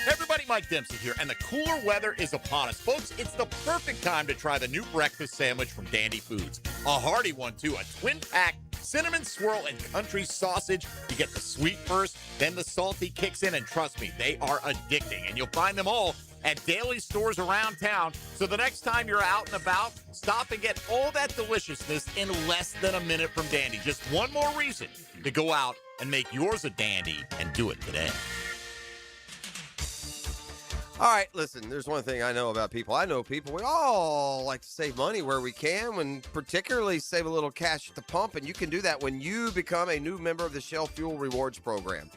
Everybody, Mike Dempsey here, and the cooler weather is upon us. Folks, it's the perfect time to try the new breakfast sandwich from Dandy Foods. A hearty one, too. A twin-pack cinnamon swirl and country sausage. You get the sweet first, then the salty kicks in, and trust me, they are addicting. And you'll find them all at daily stores around town. So the next time you're out and about, stop and get all that deliciousness in less than a minute from Dandy. Just one more reason to go out and make yours a dandy, and do it today. All right, listen, there's one thing I know about people. I know people, we all like to save money where we can, and particularly save a little cash at the pump, and you can do that when you become a new member of the Shell Fuel Rewards program.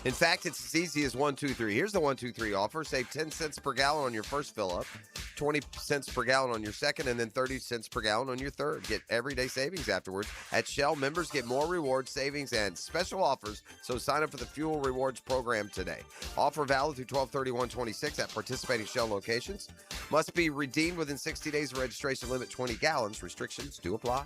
In fact, it's as easy as 1, 2, 3. Here's the 1, 2, 3 offer. Save 10 cents per gallon on your first fill-up, 20 cents per gallon on your second, and then 30 cents per gallon on your third. Get everyday savings afterwards. At Shell, members get more rewards, savings, and special offers, so sign up for the Fuel Rewards program today. Offer valid through 12/31/26 at participating Shell locations. Must be redeemed within 60 days of registration. Limit 20 gallons. Restrictions do apply.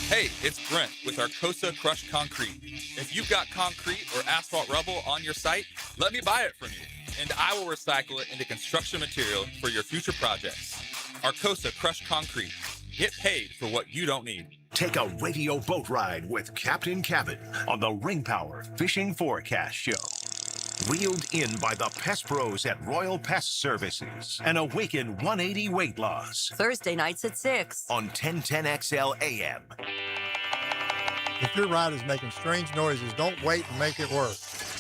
Hey, it's Brent with Arcosa Crushed Concrete. If you've got concrete or asphalt rubble on your site, let me buy it from you, and I will recycle it into construction material for your future projects. Arcosa Crushed Concrete. Get paid for what you don't need. Take a radio boat ride with Captain Cabot on the Ring Power Fishing Forecast Show. Wheeled in by the Pest Pros at Royal Pest Services and awaken 180 weight loss. Thursday nights at 6 on 1010XL AM. If your ride is making strange noises, don't wait and make it worse.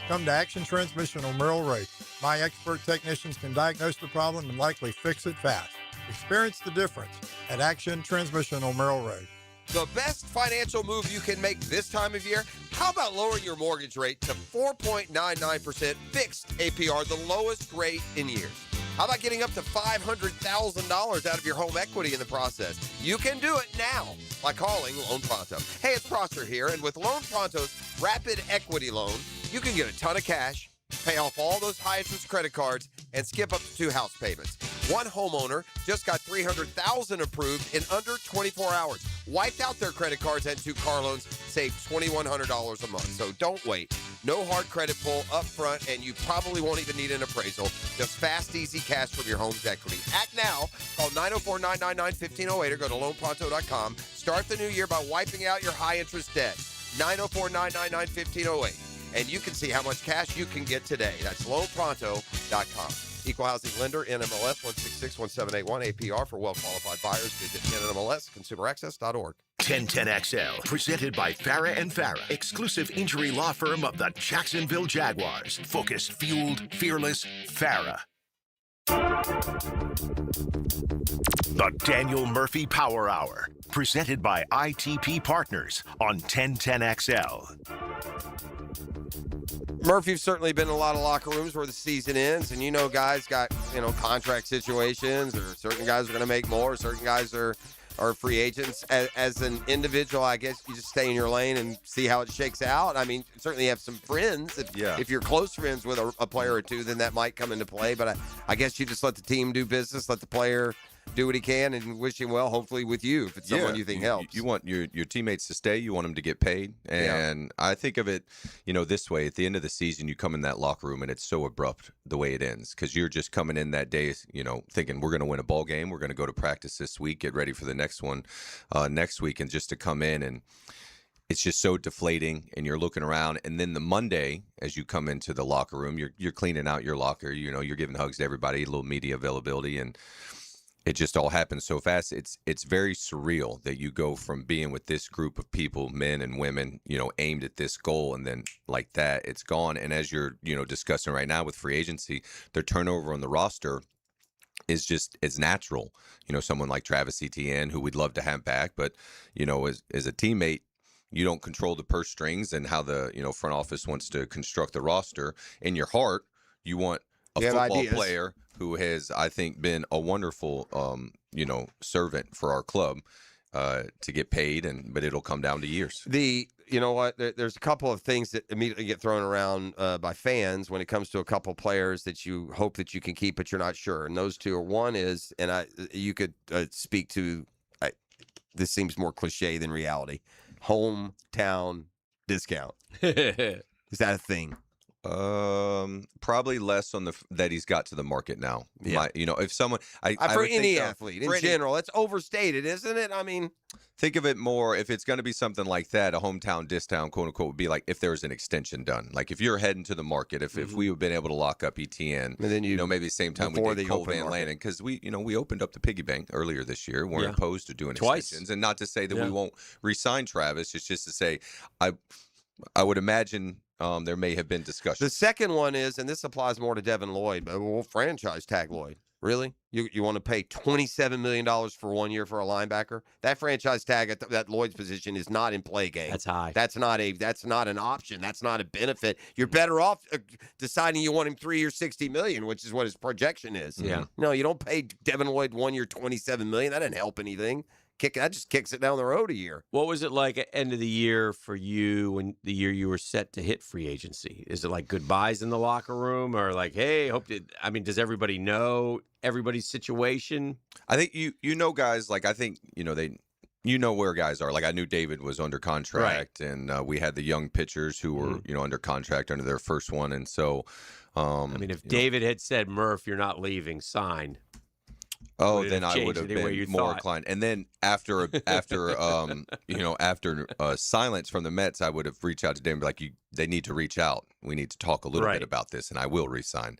Come to Action Transmission on Merrill Road. My expert technicians can diagnose the problem and likely fix it fast. Experience the difference at Action Transmission on Merrill Road. The best financial move you can make this time of year? How about lowering your mortgage rate to 4.99% fixed APR, the lowest rate in years? How about getting up to $500,000 out of your home equity in the process? You can do it now by calling Loan Pronto. Hey, it's Prosser here, and with Loan Pronto's Rapid Equity Loan, you can get a ton of cash, pay off all those high-interest credit cards, and skip up to 2 house payments. One homeowner just got $300,000 approved in under 24 hours. Wiped out their credit cards and 2 car loans, saved $2,100 a month. So don't wait. No hard credit pull up front, and you probably won't even need an appraisal. Just fast, easy cash from your home's equity. Act now. Call 904-999-1508 or go to loanpronto.com. Start the new year by wiping out your high-interest debt. 904-999-1508. And you can see how much cash you can get today. That's loanpronto.com. Equal housing lender, NMLS 1661781, APR for well-qualified buyers. Visit NMLS, consumeraccess.org. 1010XL, presented by Farah & Farah, exclusive injury law firm of the Jacksonville Jaguars. Focused, fueled, fearless, Farah. The Daniel Murphy Power Hour, presented by ITP Partners on 1010XL. Murphy, you've certainly been in a lot of locker rooms where the season ends, and guys got, contract situations, or certain guys are going to make more, certain guys are free agents. As an individual, I guess you just stay in your lane and see how it shakes out. I mean, certainly you have some friends. If you're close friends with a player or two, then that might come into play. But I guess you just let the team do business, let the player do what he can, and wish him well, hopefully with you, if it's someone you think helps. You want your teammates to stay. You want them to get paid. And I think of it, this way. At the end of the season, you come in that locker room, and it's so abrupt the way it ends, because you're just coming in that day, thinking we're going to win a ball game. We're going to go to practice this week, get ready for the next one next week, and just to come in, and it's just so deflating, and you're looking around. And then the Monday, as you come into the locker room, you're cleaning out your locker. You're giving hugs to everybody, a little media availability, and it just all happens so fast. It's very surreal that you go from being with this group of people, men and women, aimed at this goal, and then like that, it's gone. And as you're, discussing right now with free agency, their turnover on the roster is natural. Someone like Travis Etienne, who we'd love to have back, but, as a teammate, you don't control the purse strings and how the, front office wants to construct the roster. In your heart, you want a football player who has, I think, been a wonderful, servant for our club to get paid, but it'll come down to years. There's a couple of things that immediately get thrown around by fans when it comes to a couple players that you hope that you can keep, but you're not sure. And those two are, one is, and you could speak to, this seems more cliche than reality, hometown discount. Is that a thing? Probably less on that he's got to the market now. Yeah. If someone, for any athlete in general, it's overstated, isn't it? I mean, think of it more, if it's going to be something like that, a hometown discount, quote unquote, would be like if there was an extension done. Like if you're heading to the market, if we have been able to lock up ETN, and then maybe the same time we did Cole Van Lannon, because we opened up the piggy bank earlier this year. We're opposed to doing extensions, and not to say that we won't re-sign Travis. It's just to say, I would imagine there may have been discussion. The second one is, and this applies more to Devin Lloyd, but we'll franchise tag Lloyd. Really? You want to pay $27 million for 1 year for a linebacker? That franchise tag at that Lloyd's position is not in play game. That's high. That's not an option. That's not a benefit. You're better off deciding you want him 3 years, $60 million, which is what his projection is. Yeah. No, you don't pay Devin Lloyd 1 year, $27 million. That didn't help anything. That just kicks it down the road a year. What was it like at end of the year for you when the year you were set to hit free agency? Is it like goodbyes in the locker room or like, hey, does everybody know everybody's situation? I think you know guys, like I think, you know where guys are. Like I knew David was under contract and we had the young pitchers who were, under contract under their first one. And so, if David had said, Murph, you're not leaving, sign. Oh, then I would have been more inclined. And then after silence from the Mets, I would have reached out to Dan and be like, they need to reach out. We need to talk a little bit about this, and I will resign.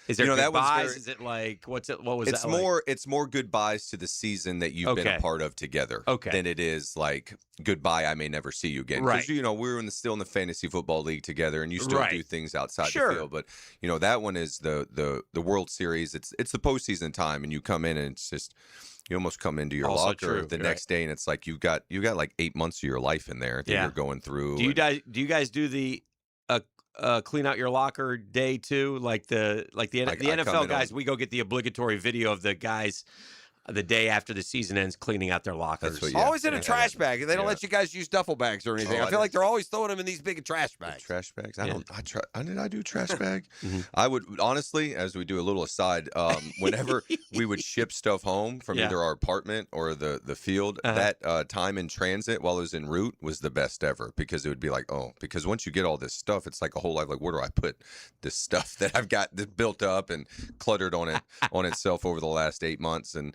Is there goodbyes? Is it like what was it's that more like? It's more goodbyes to the season that you've been a part of together than it is like goodbye, I may never see you again. Because we were still in the fantasy football league together and you still do things outside the field. But that one is the World Series. It's the postseason time and you come in and it's just you almost come into your locker the next day and it's like you got like 8 months of your life in there that you're going through. Do you guys do the clean out your locker day too, like the NFL guys? We go get the obligatory video of the guys the day after the season ends cleaning out their lockers. Always in a trash bag. They don't let you guys use duffel bags or anything. I feel like they're always throwing them in these big trash bags. Trash bags? Did I do trash bag? I would honestly, as we do a little aside, whenever we would ship stuff home from either our apartment or the field, that time in transit while it was en route was the best ever because it would be like, because once you get all this stuff, it's like a whole life. Like, where do I put this stuff that I've got that built up and cluttered on itself over the last 8 months? And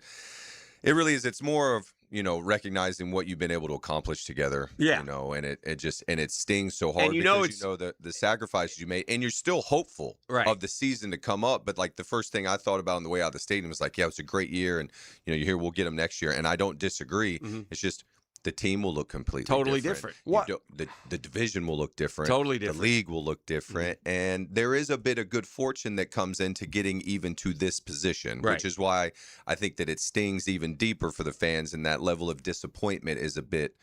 it really is. It's more of, recognizing what you've been able to accomplish together. Yeah. And it stings so hard because the sacrifices you made and you're still hopeful of the season to come up. But like the first thing I thought about on the way out of the stadium was like, yeah, it's a great year. And, you hear we'll get them next year. And I don't disagree. It's just the team will look completely different. What? The division will look different. Totally different. The league will look different. And there is a bit of good fortune that comes into getting even to this position, which is why I think that it stings even deeper for the fans. And that level of disappointment is a bit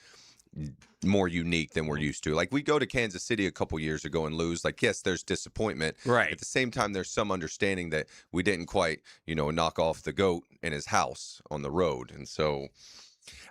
more unique than we're used to. Like we go to Kansas City a couple years ago and lose. Like, yes, there's disappointment. Right. At the same time, there's some understanding that we didn't quite, knock off the goat in his house on the road. And so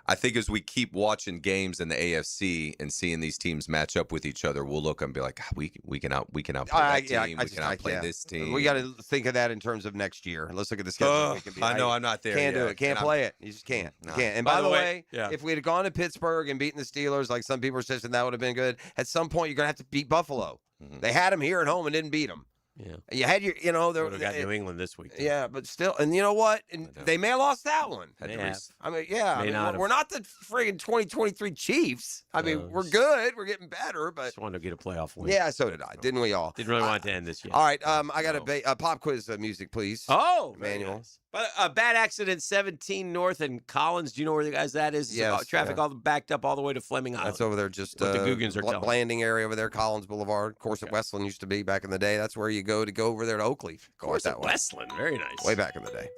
I think as we keep watching games in the AFC and seeing these teams match up with each other, we'll look and be like, we can outplay that team. We can outplay this team. We got to think of that in terms of next year. Let's look at the schedule. I know I'm not there. Can't do it. Can't play it. You just can't. You can't. And by the way, if we'd have gone to Pittsburgh and beaten the Steelers, like some people are saying, that would have been good. At some point, you're gonna have to beat Buffalo. They had them here at home and didn't beat them. Yeah, you had your, they got New England this week. Too. Yeah, but still, and you know what? And they may have lost that one. We're not the friggin' 2023 Chiefs. We're good. We're getting better, but just wanted to get a playoff win. Yeah, so did I. Didn't we all? Didn't really want it to end this year. All right, I got a pop quiz music, please. Oh, Manuel. Nice. But bad accident 17 North and Collins. Do you know where the guys that is? Yes, traffic all backed up all the way to Fleming Island. That's over there, just what the Googans are telling. Blanding area over there, Collins Boulevard. Of course, at Westland used to be back in the day. That's where you go over there to Oakley. Of course, at Westland. Very nice. Way back in the day.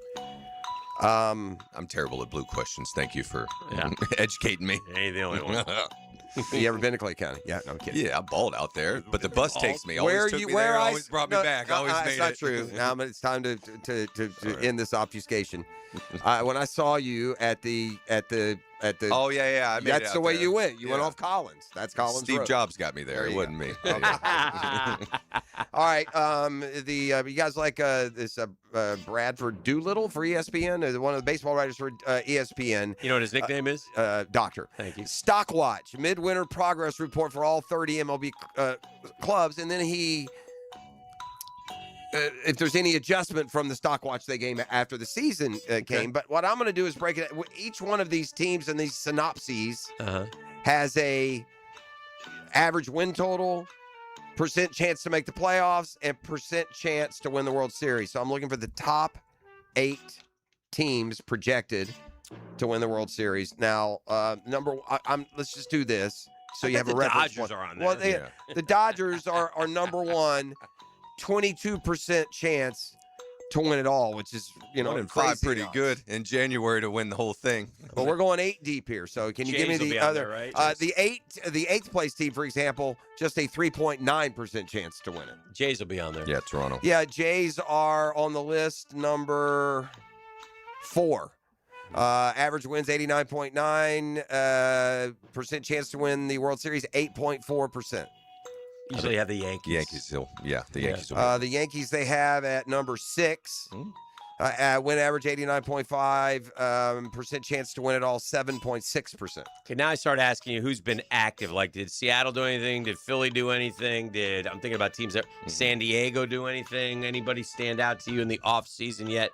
I'm terrible at blue questions. Thank you for educating me. You ain't the only one. You ever been to Clay County? Yeah, no, I'm kidding. Yeah, I balled out there, but the bus takes me. Always brought me back. Always made it. That's not true. Now it's time to end this obfuscation. When I saw you at the oh yeah, that's the way you went. You went off Collins. That's Collins. Steve Road. Jobs got me there. It wasn't me. All right. You guys like this Bradford Doolittle for ESPN? One of the baseball writers for ESPN. You know what his nickname is? Doctor. Thank you. Stockwatch, midwinter progress report for all 30 MLB clubs, and then he. If there's any adjustment from the Stockwatch they game after the season came. But what I'm going to do is break it. Each one of these teams and these synopses has a average win total, percent chance to make the playoffs, and percent chance to win the World Series. So I'm looking for the top 8 teams projected to win the World Series. Now, let's just do this. So you have a reference. The Dodgers are on there. Well, the Dodgers are number one. 22% chance to win it all, which is, 1 in 5 pretty good in January to win the whole thing. Well, we're going 8 deep here. So can you give me the other? There, right? The eighth place team, for example, just a 3.9% chance to win it. Jays will be on there. Yeah, Toronto. Yeah, Jays are on the list, number 4. Average wins 89.9%. Chance to win the World Series 8.4%. Usually have the Yankees. The Yankees will win. The Yankees they have at number 6. Win average 89.5%. Chance to win it all 7.6%. Okay, now I start asking you who's been active. Like, did Seattle do anything? Did Philly do anything? I'm thinking about teams that San Diego do anything? Anybody stand out to you in the offseason yet?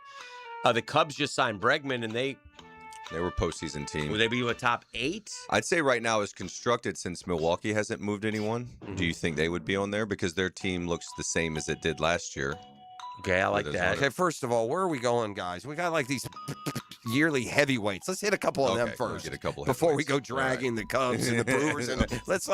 The Cubs just signed Bregman, and they were postseason team. Would they be a top 8? I'd say right now is constructed since Milwaukee hasn't moved anyone. Do you think they would be on there? Because their team looks the same as it did last year. Okay, I like that. Okay, first of all, where are we going, guys? We got like these yearly heavyweights. Let's hit a couple of them first. Get a couple before we go dragging the Cubs and the Brewers. And let's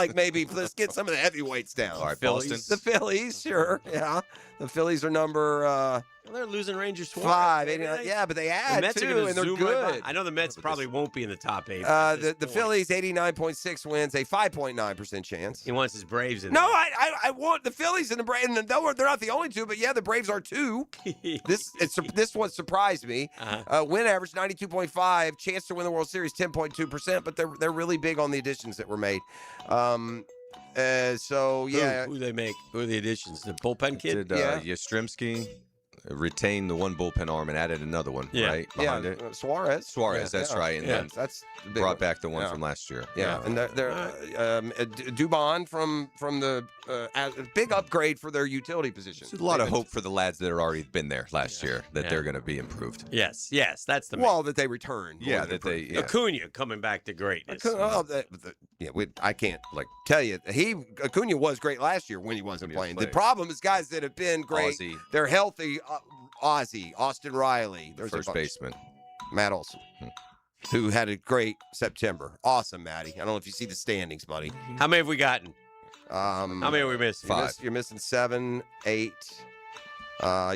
get some of the heavyweights down. All right, Phillies. Boston. The Phillies, sure. Yeah. The Phillies are number they're losing Rangers 5. Yeah, but they add the Mets too, are gonna and they're zoom good. right by. I know the Mets probably won't be in the top 8. The Phillies 89.6 wins, a 5.9% chance. He wants his Braves in No, there. I want the Phillies and the Braves. And they're not the only two, but yeah, the Braves are 2. This one surprised me. Win average 92.5, chance to win the World Series 10.2%, but they're really big on the additions that were made. So yeah, who they make? Who are the additions? The bullpen kid. Yastrzemski retained the one bullpen arm and added another one, right? Behind it. Suarez. That's right. And then that's the big brought one. back the one from last year. Yeah, and they're Dubon from the big upgrade for their utility position. There's a lot of hope for the lads that have already been there last year that they're going to be improved. Yes, that's the that they returned. Yeah, that they Acuna coming back to greatness. I can't tell you Acuna was great last year when he wasn't playing. The problem is guys that have been great. Ozzie. They're healthy. Ozzie, Austin Riley, there's first baseman, Matt Olson, who had a great September. Awesome, Matty. I don't know if you see the standings, buddy. How many have we gotten? How many are we missing? 5. You're missing 7, 8.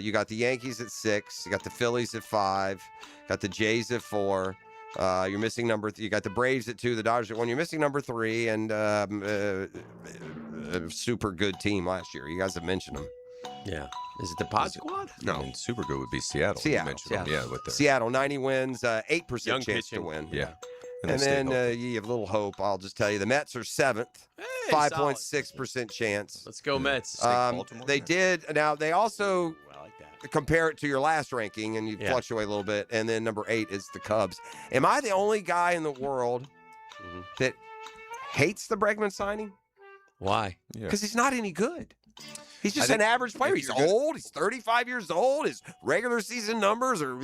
You got the Yankees at 6. You got the Phillies at 5. Got the Jays at 4. You're missing number. You got the Braves at 2. The Dodgers at 1. You're missing number 3, and a super good team last year. You guys have mentioned them. Yeah. Is it the Pod Squad? No. I mean, super good would be Seattle. You mentioned them. Yeah, with the Seattle 90 wins, 8% Young chance pitching. to win. Yeah. And then you have a little hope. I'll just tell you, the Mets are 7th, 5.6% chance. Let's go Mets. They did. Now they also I like that. compare it to your last ranking, and you fluctuate a little bit. And then number 8 is the Cubs. Am I the only guy in the world that hates the Bregman signing? Why? Because he's not any good. He's just an average player. He's old. He's 35 years old. His regular season numbers are,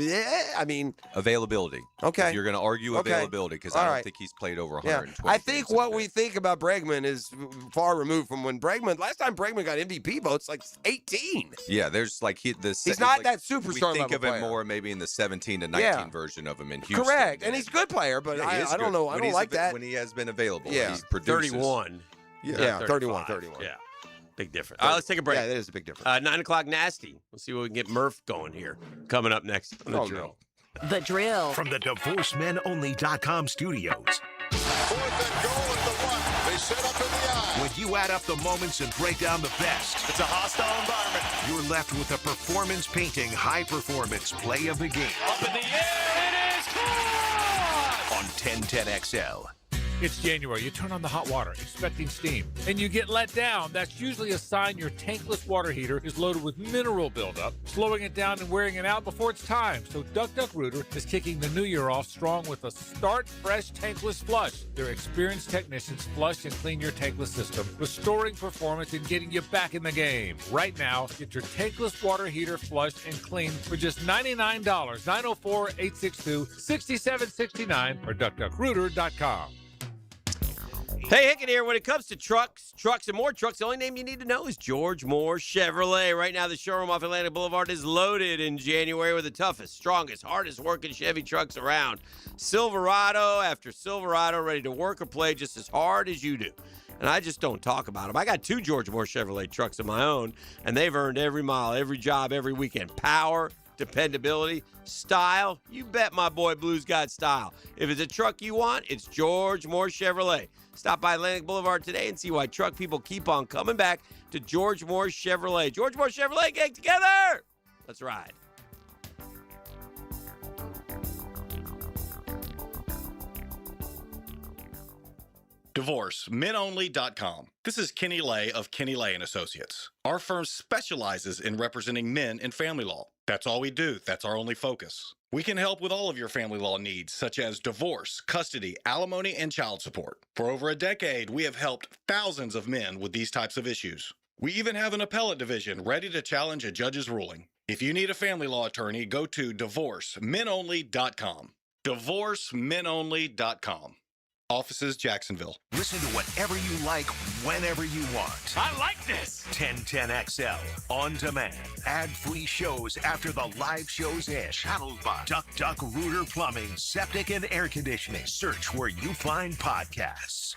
availability. Okay. If you're going to argue availability, because I don't think he's played over 120. I think what we think about Bregman is far removed from when last time Bregman got MVP votes, like 18. Yeah, there's he's not that superstar We think level of player. him more maybe in the 17 to 19 version of him in Houston. Correct. And he's a good player, but Yeah, he is I don't good. know. I When don't he's like that. when he has been available. Yeah. He produces. 31. Yeah, 31. Yeah. Big difference. All right, let's take a break. Yeah, that is a big difference. 9 o'clock nasty. We'll see what we can get Murph going here. Coming up next on The Drill. The Drill. From the DivorceMenOnly.com studios. 4th and goal at the 1. They set up in the eye. When you add up the moments and break down the best, It's a hostile environment. you're left with a performance painting, high performance play of the game Up in the air, it is caught! on 1010XL. It's January. You turn on the hot water, expecting steam, and you get let down. That's usually a sign your tankless water heater is loaded with mineral buildup, slowing it down and wearing it out before it's time. So Duck Duck Rooter is kicking the new year off strong with a Start Fresh Tankless Flush. Their experienced technicians flush and clean your tankless system, restoring performance and getting you back in the game. Right now, get your tankless water heater flushed and cleaned for just $99, 904-862-6769 or DuckDuckRooter.com. Hey, Hicken here. When it comes to trucks, and more trucks, the only name you need to know is George Moore Chevrolet. Right now, the showroom off Atlantic Boulevard is loaded in January with the toughest, strongest, hardest working Chevy trucks around. Silverado after Silverado, ready to work or play just as hard as you do. And I just don't talk about them. I got 2 George Moore Chevrolet trucks of my own, and they've earned every mile, every job, every weekend. Power, dependability, style. You bet my boy Blue's got style. If it's a truck you want, it's George Moore Chevrolet. Stop by Atlantic Boulevard today and see why truck people keep on coming back to George Moore Chevrolet. George Moore Chevrolet, gang together! Let's ride. DivorceMenOnly.com. This is Kenny Lay of Kenny Lay & Associates. Our firm specializes in representing men in family law. That's all we do. That's our only focus. We can help with all of your family law needs, such as divorce, custody, alimony, and child support. For over a decade, we have helped thousands of men with these types of issues. We even have an appellate division ready to challenge a judge's ruling. If you need a family law attorney, go to DivorceMenOnly.com. DivorceMenOnly.com. Offices, Jacksonville. Listen to whatever you like, whenever you want. I like this. 1010XL on demand. Ad-free shows after the live shows end. Channeled by Duck Rooter Plumbing, Septic and Air Conditioning. Search where you find podcasts.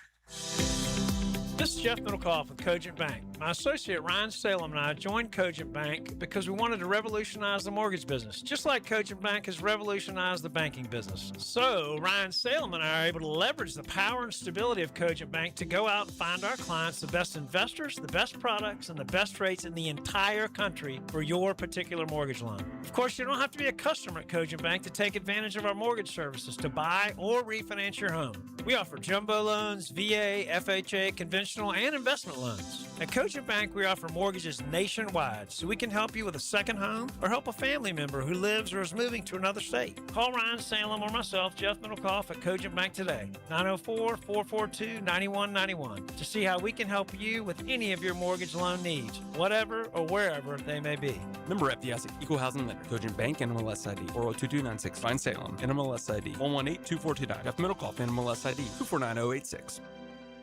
This is Jeff Middlecoff with Cogent Bank. My associate Ryan Salem and I joined Cogent Bank because we wanted to revolutionize the mortgage business, just like Cogent Bank has revolutionized the banking business. So Ryan Salem and I are able to leverage the power and stability of Cogent Bank to go out and find our clients the best investors, the best products, and the best rates in the entire country for your particular mortgage loan. Of course, you don't have to be a customer at Cogent Bank to take advantage of our mortgage services to buy or refinance your home. We offer jumbo loans, VA, FHA, conventional and investment loans. At Cogent Bank, we offer mortgages nationwide, so we can help you with a second home or help a family member who lives or is moving to another state. Call Ryan Salem or myself, Jeff Middlecoff, at Cogent Bank today, 904-442-9191, to see how we can help you with any of your mortgage loan needs, whatever or wherever they may be. Member FDIC, Equal Housing Lender, Cogent Bank, NMLS ID, 402296, Ryan Salem, NMLS ID, 1182429, Jeff Middlecoff, NMLS ID, 249086.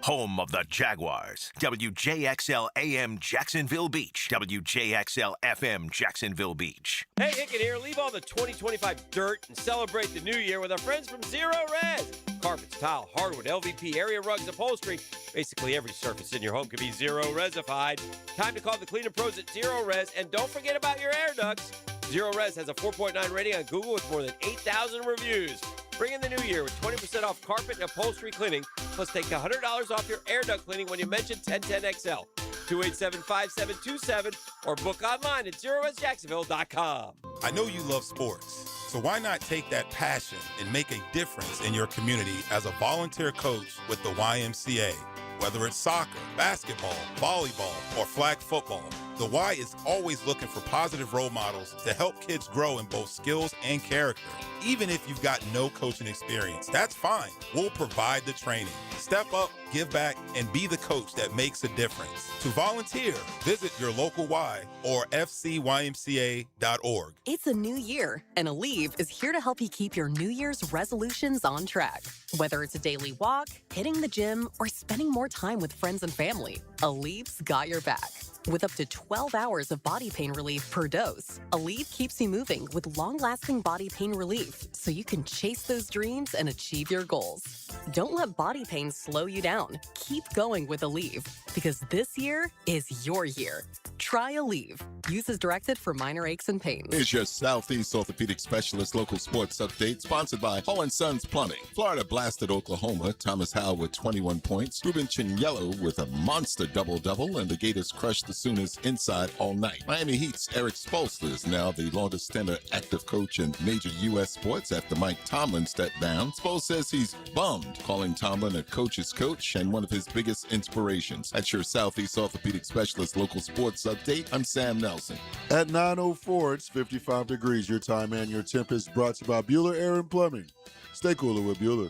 Home of the Jaguars. WJXL AM Jacksonville Beach. WJXL FM Jacksonville Beach. Hey, Hicken here. Leave all the 2025 dirt and celebrate the new year with our friends from Zero Res. Carpets, tile, hardwood, LVP, area rugs, upholstery. Basically every surface in your home can be Zero Resified. Time to call the cleaning pros at Zero Res, and don't forget about your air ducts. Zero Res has a 4.9 rating on Google with more than 8,000 reviews. Bring in the new year with 20% off carpet and upholstery cleaning, plus take $100 off your air duct cleaning when you mention 1010XL. 287-5727 or book online at ZeroResJacksonville.com. I know you love sports, so why not take that passion and make a difference in your community as a volunteer coach with the YMCA? Whether it's soccer, basketball, volleyball, or flag football, the Y is always looking for positive role models to help kids grow in both skills and character. Even if you've got no coaching experience, that's fine. We'll provide the training. Step up, give back, and be the coach that makes a difference. To volunteer, visit your local Y or fcymca.org. It's a new year, and Aleve is here to help you keep your New Year's resolutions on track. Whether it's a daily walk, hitting the gym, or spending more time with friends and family, Aleve's got your back. With up to 12 hours of body pain relief per dose, Aleve keeps you moving with long-lasting body pain relief so you can chase those dreams and achieve your goals. Don't let body pain slow you down. Keep going with Aleve, because this year is your year. Try Aleve. Use as directed for minor aches and pains. Here's your Southeast Orthopedic Specialist local sports update, sponsored by Hall & Sons Plumbing. Florida blasted Oklahoma. Thomas Howell with 21 points. Ruben Chinyello with a monster double-double, and the Gators crushed the Sooners inside all night. Miami Heat's Eric Spoelstra is now the longest tenure active coach in major U.S. sports after Mike Tomlin stepped down. Spoelstra says he's bummed, calling Tomlin a coach's coach and one of his biggest inspirations. That's your Southeast Orthopedic Specialist local sports update. I'm Sam Nelson. At 9:04, it's 55 degrees. Your time and your temp is brought to you by Bueller Air and Plumbing. Stay cooler with Bueller.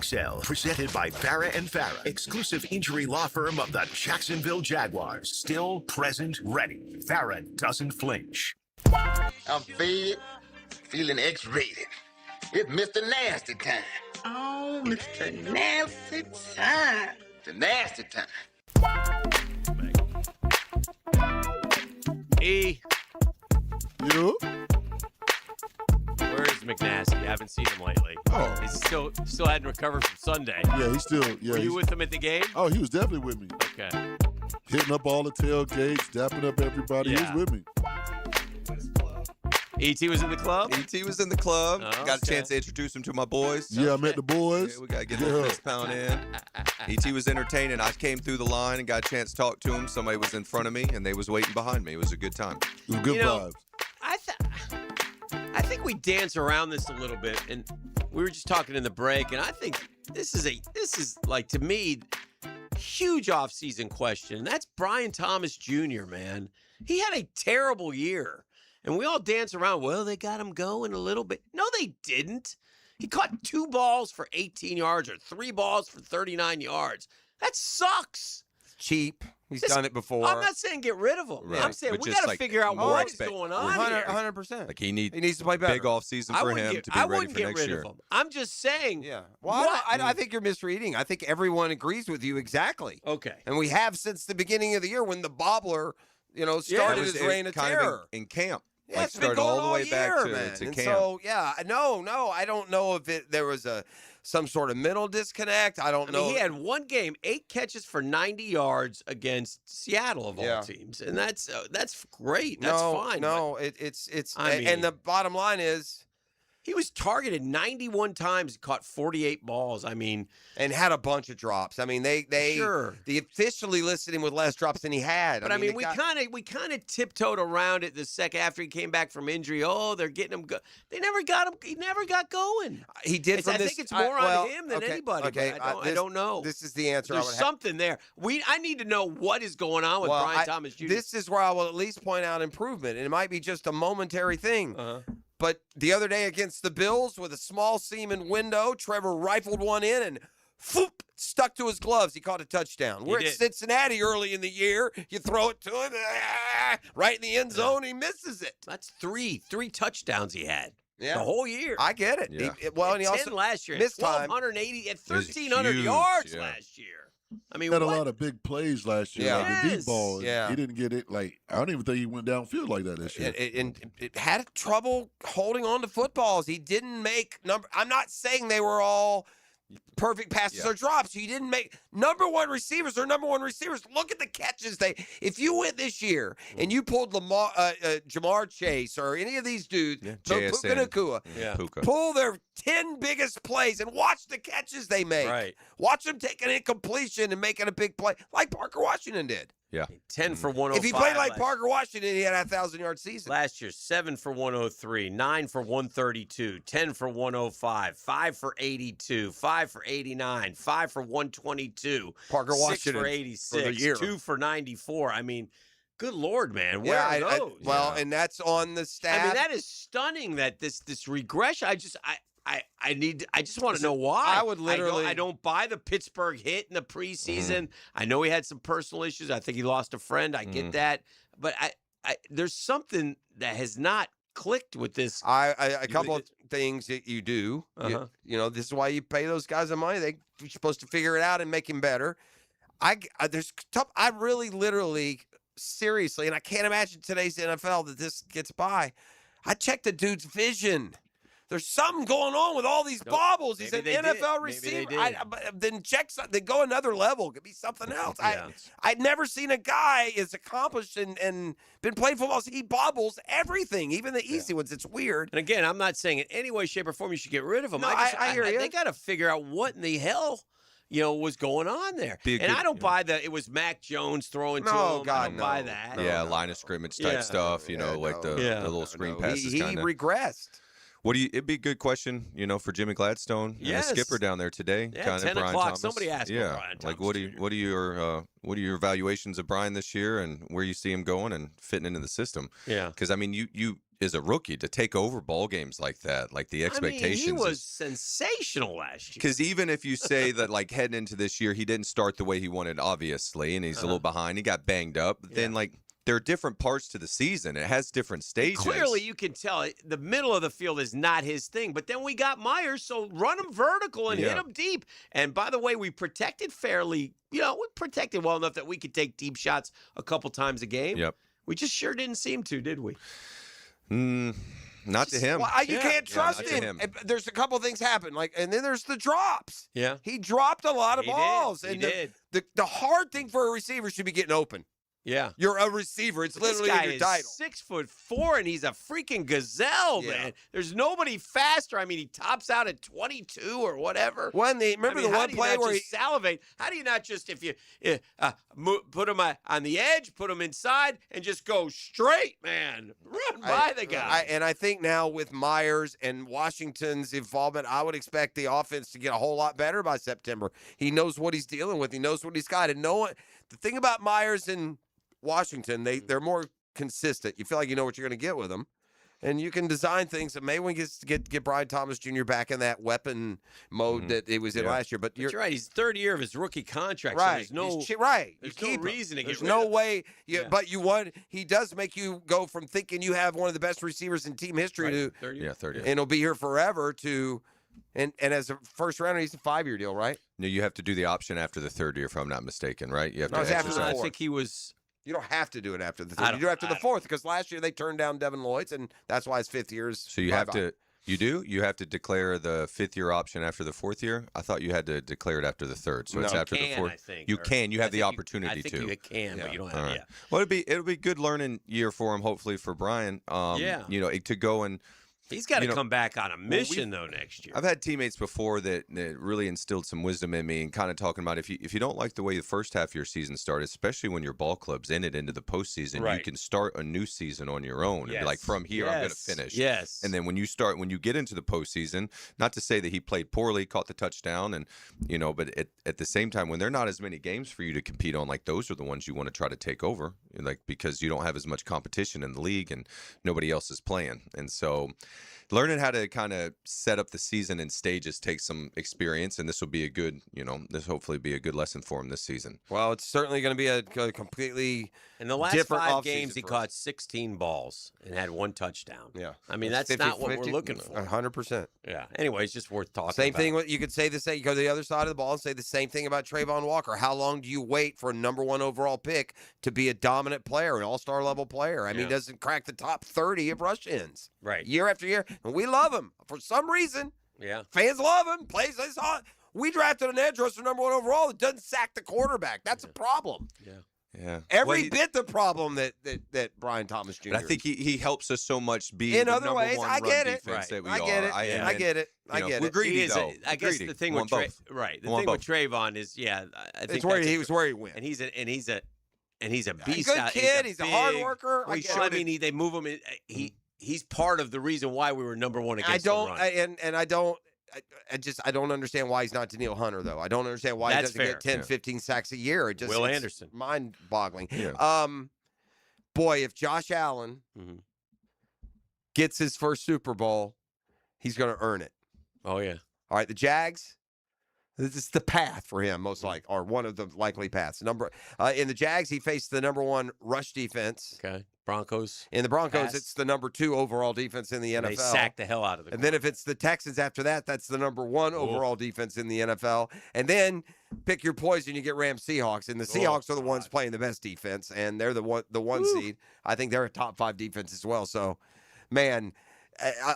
XL, presented by Farah and Farah, exclusive injury law firm of the Jacksonville Jaguars. Still present, ready. Farah doesn't flinch. I'm fed, feeling X-rated. It's Mr. Nasty time. Oh, Mr. Nasty time. The nasty time. E. You? Where is McNasty? I haven't seen him lately. Oh. He's still hadn't recovered from Sunday. Yeah, he's still. Yeah, Were you with him at the game? Oh, he was definitely with me. Okay. Hitting up all the tailgates, dapping up everybody. Yeah. He was with me. E.T. was in the club? E.T. was in the club. Oh, Got a okay. chance to introduce him to my boys. Yeah, I met the boys. Yeah, we got to get a little fist pound in. E.T. was entertaining. I came through the line and got a chance to talk to him. Somebody was in front of me, and they was waiting behind me. It was a good time. It was good vibes. I think we dance around this a little bit, and we were just talking in the break, and I think this is like, to me, huge offseason question. That's Brian Thomas Jr., man. He had a terrible year, and we all dance around, well, they got him going a little bit. No, they didn't. He caught 2 balls for 18 yards or 3 balls for 39 yards. That sucks. Cheap. He's done it before. I'm not saying get rid of him. Right. I'm saying But we just got to like figure out more what is expect- going on 100%. Like he needs to play better. Big off season I for wouldn't him get- to be I ready wouldn't for get next rid year. of him. I'm just saying. Yeah. Well, I think you're misreading. I think everyone agrees with you exactly. Okay. And we have since the beginning of the year when the bobbler, started his reign of terror. In camp. Yeah, Like it's been started going all the way back year, to man. And camp. so, yeah, no, I don't know if there was some sort of mental disconnect. I don't I know. mean, he had one game, 8 catches for 90 yards against Seattle of all Yeah. teams, and that's great. That's fine. No, it's I and the mean- bottom line is He was targeted 91 times, caught 48 balls. I mean, and had a bunch of drops. I mean, they Sure. they officially listed him with less drops than he had. but I mean, the we guy- kind of tiptoed around it the second after he came back from injury. Oh, they're getting him. They never got him. He never got going. He did. I From think it's more on him than okay, anybody. but Okay, I don't know. This is the answer. I There's would have. something there. I need to know what is going on with Brian Thomas Jr. This is where I will at least point out improvement, and it might be just a momentary thing. But the other day against the Bills, with a small seam and window, Trevor rifled one in and stuck to his gloves. He caught a touchdown. We're at Cincinnati early in the year. You throw it to him, right in the end zone. He misses it. That's three touchdowns he had. Yeah. The whole year. I get it. Yeah. And he 10 also last year. missed time. 1,280 at It was 1,300 huge, yards yeah. last year. I mean, He had a what? lot of big plays last year. Yeah. Like the Yes. deep ball. Yeah. He didn't get it. Like, I don't even think he went downfield like that this year. It had trouble holding on to footballs. He didn't make number. I'm not saying they were all perfect passes or drops. He didn't make number one receivers. Look at the catches if you went this year and you pulled Jamar Chase or any of these dudes, Puka JSN. Nacua, Puka. pull their 10 biggest plays and watch the catches they make. Right. Watch them take an incompletion and making a big play like Parker Washington did. Yeah. 10 for 105. If he played like last- Parker Washington, he had a 1,000-yard season. Last year, 7 for 103, 9 for 132, 10 for 105, 5 for 82, 5 for 89, 5 for 122, Parker 6 Washington for for the 86, year. 2 for 94. I mean, good Lord, man. Where Yeah, are those? and that's on the stat. I mean, that is stunning that this regression. I just want to know why. I would literally- I don't buy the Pittsburgh hit in the preseason. I know he had some personal issues. I think he lost a friend. I get that, but there's something that has not clicked with this. A couple of things that you do. Uh-huh. You know, this is why you pay those guys the money. You're supposed to figure it out and make him better. I really, literally, seriously, and I can't imagine today's NFL that this gets by. I checked the dude's vision. There's something going on with all these bobbles. He's an Maybe they did. NFL Maybe they receiver. did. Then then go another level. It could be something else. Yeah. I'd never seen a guy as accomplished and been playing football. He bobbles everything, even the easy ones. It's weird. And again, I'm not saying in any way, shape, or form you should get rid of him. No, I hear you. They got to figure out what in the hell, was going on there. Be a And good- I don't buy that it was Mac Jones throwing to him. I don't buy that. Yeah, line of scrimmage type Yeah. stuff, like the little screen passes He kind of. regressed. It'd be a good question, for Jimmy Gladstone, and Yes. a skipper down there today. Yeah, kinda 10 Brian o'clock. Thomas. Somebody asked yeah. about Brian Like, Thomas what are your evaluations of Brian this year, and where you see him going and fitting into the system? Yeah. Because I mean, you as a rookie to take over ball games like that, like the expectations. he was sensational last year. Because even if you say that, like, heading into this year, he didn't start the way he wanted, obviously, and he's a little behind. He got banged up. But then, like, there are different parts to the season. It has different stages. Clearly, you can tell the middle of the field is not his thing. But then we got Myers, so run him vertical and hit him deep. And by the way, we protected fairly. We protected well enough that we could take deep shots a couple times a game. Yep. We just sure didn't seem to, did we? Not to him. Well, you can't trust him. There's a couple things happen, and then there's the drops. Yeah, he dropped a lot of balls. He did. The hard thing for a receiver should be getting open. Yeah, you're a receiver. It's literally this guy in your is title. 6'4", and he's a freaking gazelle, man. There's nobody faster. I mean, he tops out at 22 or whatever. Remember the one play where he salivate? How do you not just if you put him on the edge, put him inside, and just go straight, man, run by the guy? And I think now with Myers and Washington's involvement, I would expect the offense to get a whole lot better by September. He knows what he's dealing with. He knows what he's got. And the thing about Myers and Washington, they're more consistent. You feel like you know what you're going to get with them, and you can design things that may get Brian Thomas Jr. back in that weapon mode that he was in last year. But you're right; he's third year of his rookie contract. Right? So there's There's no reason to get There's rid no of him. way. But he does make you go from thinking you have one of the best receivers in team history to third year, and he'll be here forever to. And as a first rounder, he's a 5-year deal, right? No, you have to do the option after the third year, if I'm not mistaken, right? You have to it's after the exercise. fourth. I think he was. You don't have to do it after the third. You do it after the fourth because last year they turned down Devin Lloyd's, and that's why his 5th year is. So you have to. You do? You have to declare the 5th year option after the 4th year? I thought you had to declare it after the 3rd. So it's after the 4th. I think, you can. You have the opportunity I think to. you can, but you don't have. All right. Yeah. Well, it'll be a good learning year for him, hopefully for Brian. To go and. He's got to come back on a mission though next year. I've had teammates before that really instilled some wisdom in me and kind of talking about if you don't like the way the first half of your season started, especially when your ball club's in it into the postseason, you can start a new season on your own and be like, from here I'm going to finish. Yes. And then when you get into the postseason, not to say that he played poorly, caught the touchdown, and but at the same time, when there are not as many games for you to compete on, like those are the ones you want to try to take over, like because you don't have as much competition in the league and nobody else is playing, and so. Learning how to kind of set up the season in stages takes some experience, and this will be a good, this hopefully be a good lesson for him this season. Well, it's certainly going to be a completely in the last different 5 games. He caught 16 balls and had 1 touchdown. Yeah, I mean that's 50, not what 50, we're looking for. 100%. Yeah. Anyway, it's just worth talking. Same about. thing. You could say the same. You go to the other side of the ball and say the same thing about Trayvon Walker. How long do you wait for a number 1 overall pick to be a dominant player, an all-star level player? I mean, he doesn't crack the top 30 of rush ins. Right. Year after year, and we love him for some reason. Yeah. Fans love him. Plays this on. We drafted an edge rusher number 1 overall that doesn't sack the quarterback. That's a problem. Yeah. Yeah. Every bit the problem that Brian Thomas Jr. But I think he helps us so much be in the other number ways. 1 I get run it. defense that we I get are. it. I get it. I get We're it. greedy though. I guess Greedy. the thing Want with both. right, the Want thing both. with Trayvon is I think he was where he went. and he's a beast. Good kid. He's a hard worker. Well, I mean, they move him. He's part of the reason why we were number 1 against the run. I don't understand why he's not Danielle Hunter though. I don't understand why he doesn't get 10, 15 sacks a year. It just Will it's Anderson. mind-boggling. Yeah. Boy, if Josh Allen gets his first Super Bowl, he's going to earn it. Oh yeah. All right, the Jags. This is the path for him, most likely, or one of the likely paths. In the Jags, he faced the number 1 rush defense. Okay. Broncos. In the Broncos, pass. it's the number 2 overall defense in the NFL. They sacked the hell out of the. And then if it's the Texans after that, that's the number 1 overall defense in the NFL. And then pick your poison, you get Rams Seahawks. And the Seahawks are the ones playing the best defense, and they're the one seed. I think they're a top 5 defense as well. So, man,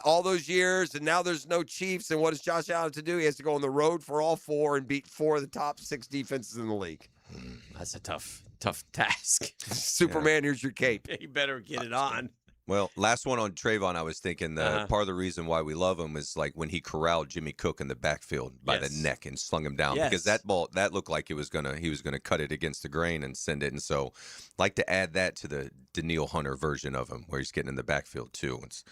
all those years, and now there's no Chiefs. And what does Josh Allen have to do? He has to go on the road for all 4 and beat 4 of the top 6 defenses in the league. That's a tough task. Superman, here's your cape. You better get it on. Well, last one on Trayvon, I was thinking part of the reason why we love him is like when he corralled Jimmy Cook in the backfield by the neck and slung him down because that ball that looked like he was gonna cut it against the grain and send it. And so, like to add that to the Danielle Hunter version of him where he's getting in the backfield too. It's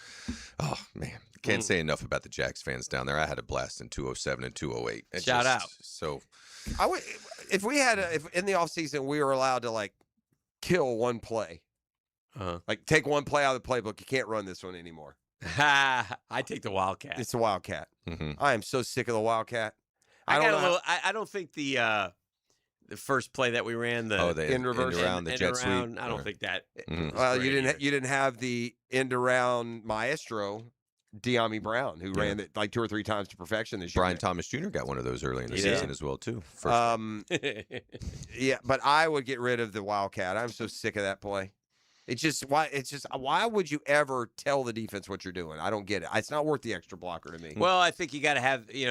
can't say enough about the Jags fans down there. I had a blast in 207 and 208. Shout out. So, if in the offseason we were allowed to like kill one play. Like take one play out of the playbook. You can't run this one anymore. I take the Wildcat. It's a Wildcat. I am so sick of the Wildcat. I don't think the the first play that we ran, the end reverse, end around, the jet sweep. I don't think that. Well, you didn't have the end around maestro, De'Ami Brown, who ran it like 2 or 3 times to perfection this year. Brian Thomas Jr. got one of those early in the season as well too. Yeah, but I would get rid of the Wildcat. I'm so sick of that play. It's just why would you ever tell the defense what you're doing? I don't get it. It's not worth the extra blocker to me. Well, I think you got to have, you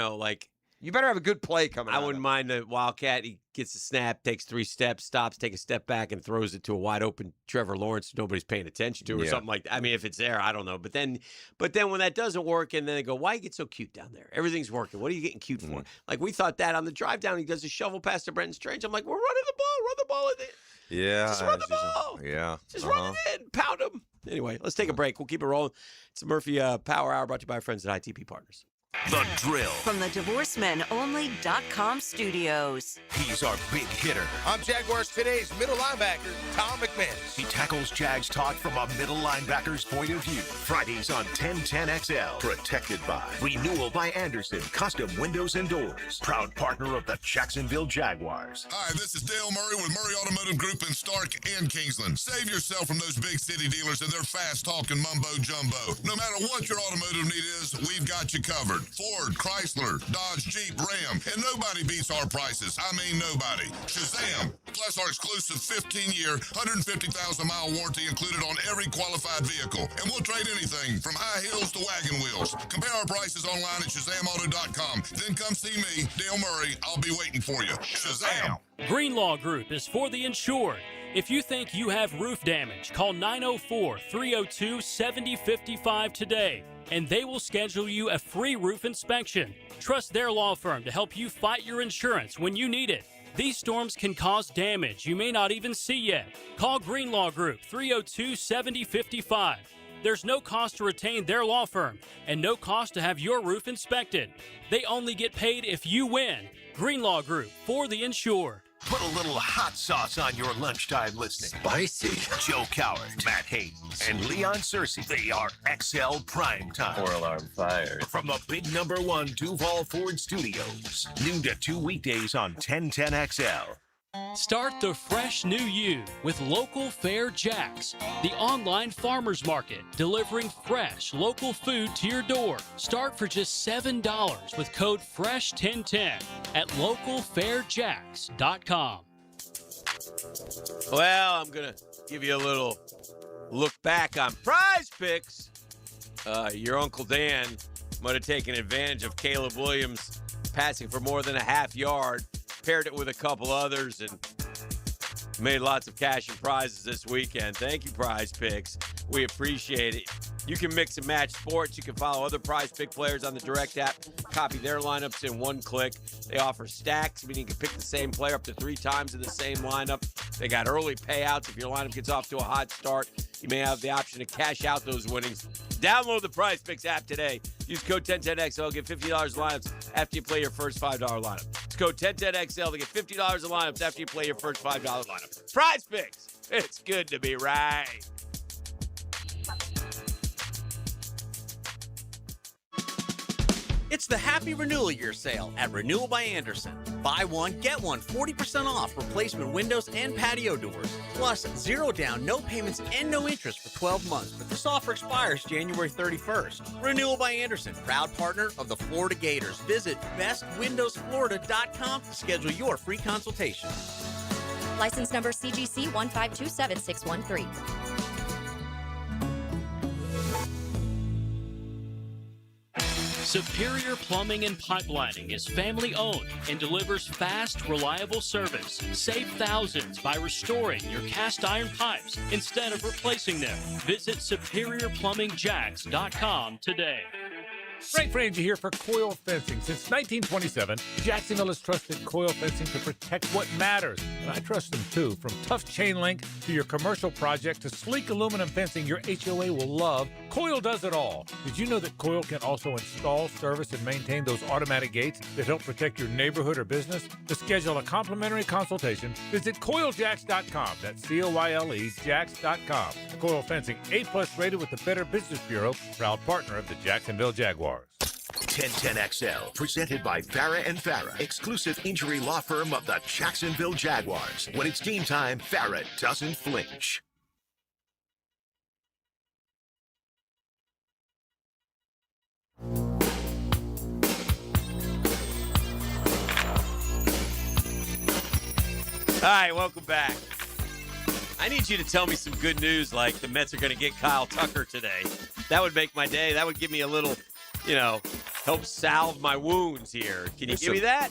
better have a good play coming out. I wouldn't mind the Wildcat. He gets a snap, takes 3 steps, stops, take a step back, and throws it to a wide open Trevor Lawrence nobody's paying attention to or something like that. I mean, if it's there, I don't know. But then when that doesn't work, and then they go, why you get so cute down there? Everything's working. What are you getting cute for? Like, we thought that on the drive down, he does a shovel pass to Brenton Strange. I'm like, we're running the ball. Run the ball in there. Yeah. Just run the ball. Yeah. Just run it in. Pound him. Anyway, let's take a break. We'll keep it rolling. It's the Murphy Power Hour brought to you by our friends at ITP Partners. The Drill. From the DivorceMenOnly.com studios. He's our big hitter. I'm Jaguars Today's middle linebacker, Tom McManus. He tackles Jags talk from a middle linebacker's point of view. Fridays on 1010XL. Protected by Renewal by Anderson Custom Windows and Doors. Proud partner of the Jacksonville Jaguars. Hi, this is Dale Murray with Murray Automotive Group in Stark and Kingsland. Save yourself from those big city dealers and their fast-talking mumbo-jumbo. No matter what your automotive need is, we've got you covered. Ford, Chrysler, Dodge, Jeep, Ram, and nobody beats our prices. I mean nobody. Shazam! Plus our exclusive 15-year, 150,000-mile warranty included on every qualified vehicle. And we'll trade anything from high heels to wagon wheels. Compare our prices online at ShazamAuto.com. Then come see me, Dale Murray. I'll be waiting for you. Shazam! Greenlaw Group is for the insured. If you think you have roof damage, call 904-302-7055 today, and they will schedule you a free roof inspection. Trust their law firm to help you fight your insurance when you need it. These storms can cause damage you may not even see yet. Call Greenlaw Group, 302-7055. There's no cost to retain their law firm and no cost to have your roof inspected. They only get paid if you win. Greenlaw Group, for the insured. Put a little hot sauce on your lunchtime listening. Spicy. Joe Coward, Matt Hayden, and Leon Searcy. They are XL Prime Time. 4-alarm fire. From the big #1 Duval Ford Studios. Noon to 2 weekdays on 1010XL. Start the fresh new you with Local Fair Jacks, the online farmers market delivering fresh local food to your door. Start for just $7 with code FRESH1010 at localfairjacks.com. Well, I'm going to give you a little look back on Prize Picks. Your Uncle Dan might have taken advantage of Caleb Williams passing for more than a half yard. Paired it with a couple others and made lots of cash and prizes this weekend. Thank you, Prize Picks. We appreciate it. You can mix and match sports. You can follow other Prize Pick players on the Direct app, copy their lineups in one click. They offer stacks, meaning you can pick the same player up to 3 times in the same lineup. They got early payouts. If your lineup gets off to a hot start, you may have the option to cash out those winnings. Download the Prize Picks app today. Use code 1010XL. Get $50 lineups after you play your first $5 lineup. It's code 1010XL to get $50 in lineups after you play your first $5 lineup. Prize Picks. It's good to be right. It's the Happy Renewal Year sale at Renewal by Anderson. Buy one, get one 40% off replacement windows and patio doors. Plus, 0 down, no payments, and no interest for 12 months. But this offer expires January 31st. Renewal by Anderson, proud partner of the Florida Gators. Visit bestwindowsflorida.com to schedule your free consultation. License number CGC 1527613. Superior Plumbing and Pipelining is family-owned and delivers fast, reliable service. Save thousands by restoring your cast iron pipes instead of replacing them. Visit SuperiorPlumbingJacks.com today. Frank Frangie here for Coil Fencing. Since 1927, Jacksonville has trusted Coil Fencing to protect what matters. And I trust them too. From tough chain link to your commercial project to sleek aluminum fencing your HOA will love, Coil does it all. Did you know that Coil can also install, service, and maintain those automatic gates that help protect your neighborhood or business? To schedule a complimentary consultation, visit CoilJacks.com. That's COYLE Jacks.com. Coil Fencing, A+ rated with the Better Business Bureau, proud partner of the Jacksonville Jaguars. 1010XL, presented by Farah and Farah, exclusive injury law firm of the Jacksonville Jaguars. When it's game time, Farah doesn't flinch. All right, welcome back. I need you to tell me some good news, like the Mets are going to get Kyle Tucker today. That would make my day. That would give me a little, help salve my wounds here. Can you give me that?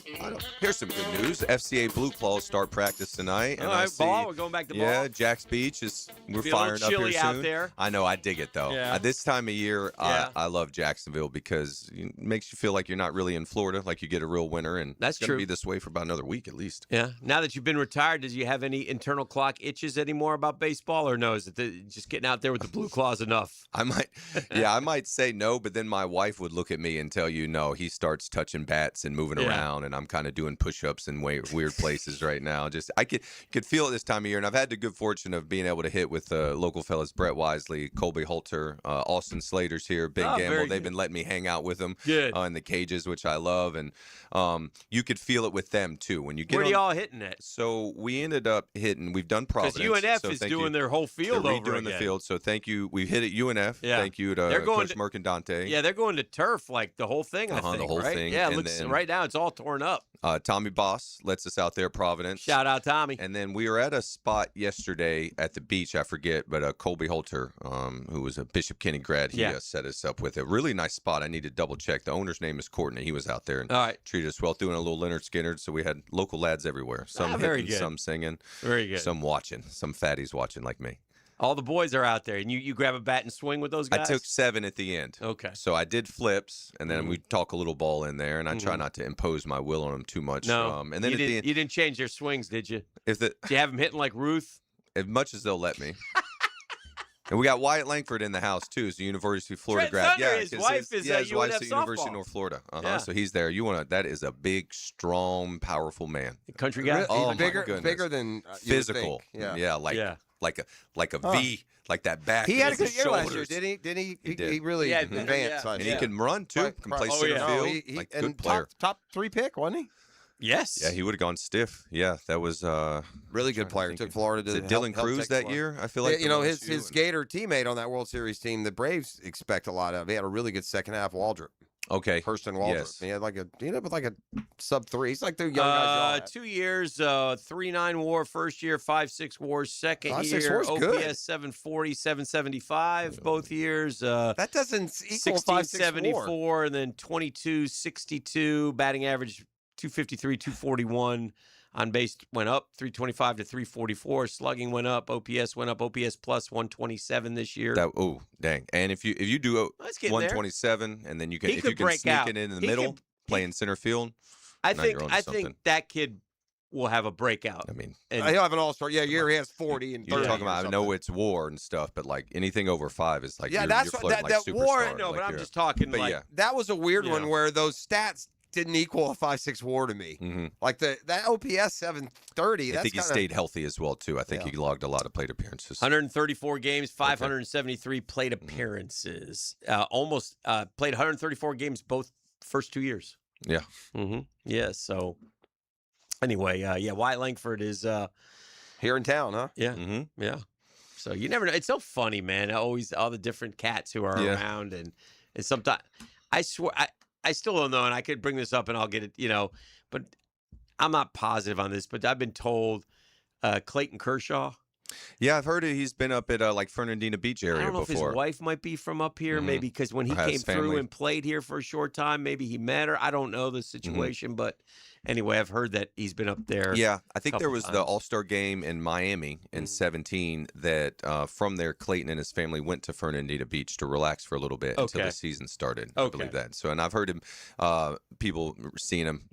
Here's some good news. FCA Blue Claws start practice tonight. All right, ball. We're going back to ball. Yeah, Jack's Beach we're firing up here soon. Out there. I know, I dig it though. Yeah. This time of year, I love Jacksonville because it makes you feel like you're not really in Florida, like you get a real winter, and that's it's going to be this way for about another week at least. Yeah. Now that you've been retired, does you have any internal clock itches anymore about baseball, or no? Is it just getting out there with the Blue Claws enough? I might say no, but then my wife would look at me and tell you no. He starts touching bats and moving around, and I'm kind of doing push-ups in weird places right now. Just I could feel it this time of year, and I've had the good fortune of being able to hit with local fellas Brett Wisely, Colby Holter, Austin Slater's here, Ben Gamble. They've been letting me hang out with them in the cages, which I love, and you could feel it with them too when you get. Where are y'all hitting it? So we ended up hitting. We've done Providence. Because UNF is doing their whole field they're over redoing again. the field. So thank you. We hit at UNF. Yeah. Thank you to Coach Mercandante. Yeah, they're going to turf like the whole thing. I think the whole right? thing. Yeah, And looks then, right now it's all torn up. Tommy Boss lets us out there, Providence. Shout out Tommy. And then we were at a spot yesterday at the beach. I forget, but Colby Holter, who was a Bishop Kenny grad, he set us up with a really nice spot. I need to double check. The owner's name is Courtney. He was out there and treated us well, doing a little Leonard Skinner. So we had local lads everywhere. Some hitting, some singing, very good. Some watching, some fatties watching like me. All the boys are out there, and you grab a bat and swing with those guys? I took 7 at the end. Okay. So I did flips, and then we talk a little ball in there, and I try not to impose my will on them too much. No, and then you didn't change their swings, did you? Did you have them hitting like Ruth? As much as they'll let me. And we got Wyatt Langford in the house, too, as a University of Florida grad. Thunder, his wife is his wife's UNF at University of softball. North Florida. Yeah. So he's there. That is a big, strong, powerful man. Country guy? Oh, bigger than physical. You would think. Like a V, like that back. He had a good year last year, shoulders. didn't he? He did. He really advanced. And he can run, too. Can play center field. Good player. Top 3 pick, wasn't he? Yes. Yeah, he would have gone stiff. Yeah, that was really good player. Took Florida to Dylan Cruz that year. I feel like his Gator teammate on that World Series team, the Braves expect a lot of. He had a really good second half. Waldrop. Okay, Hurston Waldrop. Yes. He had he ended up with like a sub-3. He's like the young guys. 2 years, 3.9 WAR first year, 5.6 WAR second year. WAR's OPS good. 740, 775 both years. That doesn't equal 5.6 WAR. 1674 and then 22.62 batting average. 253, 241. On base went up 325 to 344. Slugging went up. OPS went up. OPS plus 127 this year. Dang! And if you do 127, and then you can sneak it in the middle, playing center field. I think that kid will have a breakout. I mean, he'll have an all-star. Yeah, year he has 40 and 30. You're talking about. I know it's WAR and stuff, but like anything over 5 is like you're that's floating like that superstar. WAR. No, but I'm just talking. But like that was a weird one where those stats didn't equal a 5.6 WAR to me. Mm-hmm. Like that OPS 730. I think he stayed healthy as well too. I think he logged a lot of plate appearances. 134 games, 573 plate appearances. Almost played 134 games both first 2 years. Yeah. Mm-hmm. Yeah. So anyway, Wyatt Langford is here in town, huh? Yeah. Mm-hmm. Yeah. So you never know. It's so funny, man. Always all the different cats who are around, and sometimes I swear I still don't know, and I could bring this up and I'll get it, but I'm not positive on this, but I've been told Clayton Kershaw. Yeah, I've heard it. He's been up at like Fernandina Beach area I don't know before. if his wife might be from up here, maybe because when he came through and played here for a short time, maybe he met her. I don't know the situation, but anyway, I've heard that he's been up there. Yeah, I think there was times. the All-Star game in Miami in 17 that from there Clayton and his family went to Fernandina Beach to relax for a little bit until the season started. I believe that. So, and I've heard him, people seeing him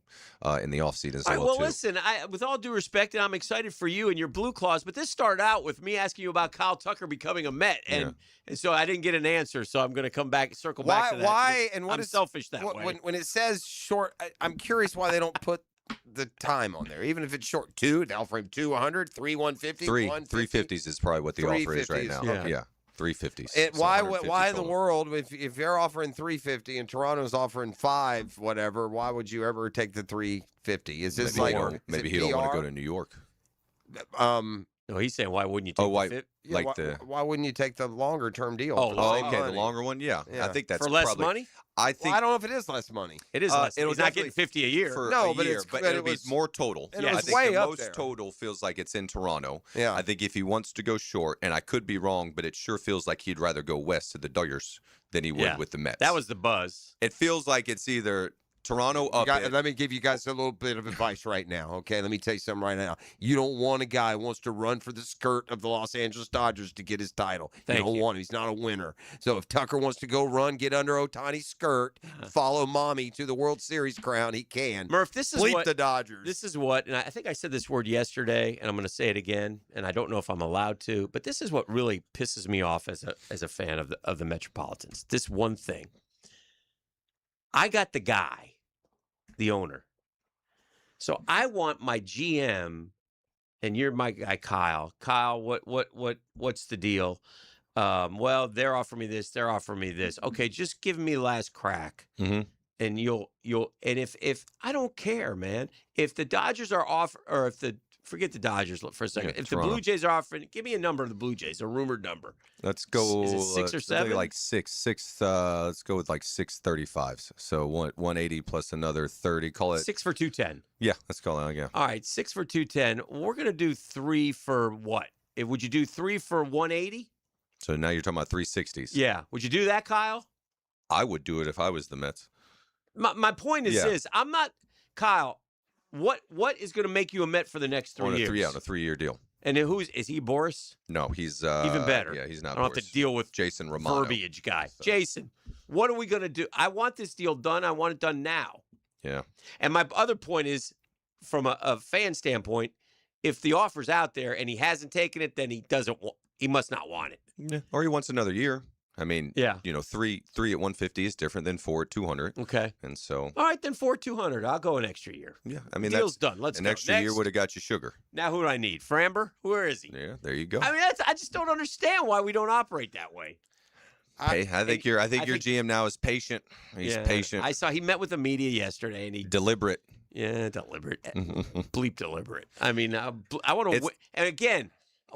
in the offseason as well, too. Listen, with all due respect, and I'm excited for you and your Blue Claws, but this started out with me asking you about Kyle Tucker becoming a Met, and so I didn't get an answer, so I'm going to circle back to that. Why? And I'm selfish that way. When it says short, I'm curious why they don't put the time on there, even if it's short. 2, they'll frame 2, 100, 3, 150, 350s is probably what the offer is right now. Okay. Yeah. 350s. Why in the world, if they're offering 350 and Toronto's offering 5, whatever, why would you ever take the 350? Is this maybe he don't want to go to New York? No, he's saying why wouldn't you take the 50? Yeah, why wouldn't you take the longer term deal? The longer one, yeah. I think that's for less probably, money. I think I don't know if it is less money. It is less. It'll He's not getting 50 a year. for No, a but year, it's- it'll it was- be more total. and it I was think way the up most there. total feels like it's in Toronto. Yeah. I think if he wants to go short, and I could be wrong, but it sure feels like he'd rather go west to the Dodgers than he would with the Mets. That was the buzz. It feels like it's either Toronto up. Let me give you guys a little bit of advice right now, okay? Let me tell you something right now. You don't want a guy who wants to run for the skirt of the Los Angeles Dodgers to get his title. You don't want him. He's not a winner. So if Tucker wants to go run, get under Ohtani's skirt, follow mommy to the World Series crown, he can. Murph, this is Bleep what the Dodgers. This is what, and I think I said this word yesterday, and I'm going to say it again, and I don't know if I'm allowed to, but this is what really pisses me off as a fan of the Metropolitans. This one thing. I got the guy, the owner. So I want my GM, and you're my guy, Kyle. Kyle, what's the deal? Well, they're offering me this. They're offering me this. Okay, just give me last crack, and you'll. And if I don't care, man. If the Dodgers are off, or if the forget the Dodgers for a second. Yeah, if Toronto. the Blue Jays are offering, give me a number of the Blue Jays, a rumored number. Let's go. Is it 6 or 7? Like six. Let's go with like 635s. So 180 plus another 30. Call it 6 for 210. Yeah, let's call it. Yeah. All right, 6 for 210. We're gonna do 3 for what? Would you do 3 for 180? So now you're talking about 360s. Yeah. Would you do that, Kyle? I would do it if I was the Mets. My point is this: I'm not Kyle. What is going to make you a Met for the next 3 years? On a 3-year deal. And then is he Boris? No, he's even better. Yeah, he's not. I don't Boris. have to deal with Jason Romano. verbiage guy. So. Jason, what are we going to do? I want this deal done. I want it done now. Yeah. And my other point is, from a fan standpoint, if the offer's out there and he hasn't taken it, then he must not want it. Yeah. Or he wants another year. I mean, yeah. 3 at 150 is different than 4 at 200. Okay. And so. All right, then 4 at 200. I'll go an extra year. Yeah. I mean, deal's done. Let's an go. extra year would have got you Sugar. Now who do I need? Framber? Where is he? Yeah, there you go. I mean, I just don't understand why we don't operate that way. I think your GM now is patient. He's patient. I saw he met with the media yesterday, and he deliberate. Yeah, deliberate. Bleep deliberate. I mean, I want to. And again,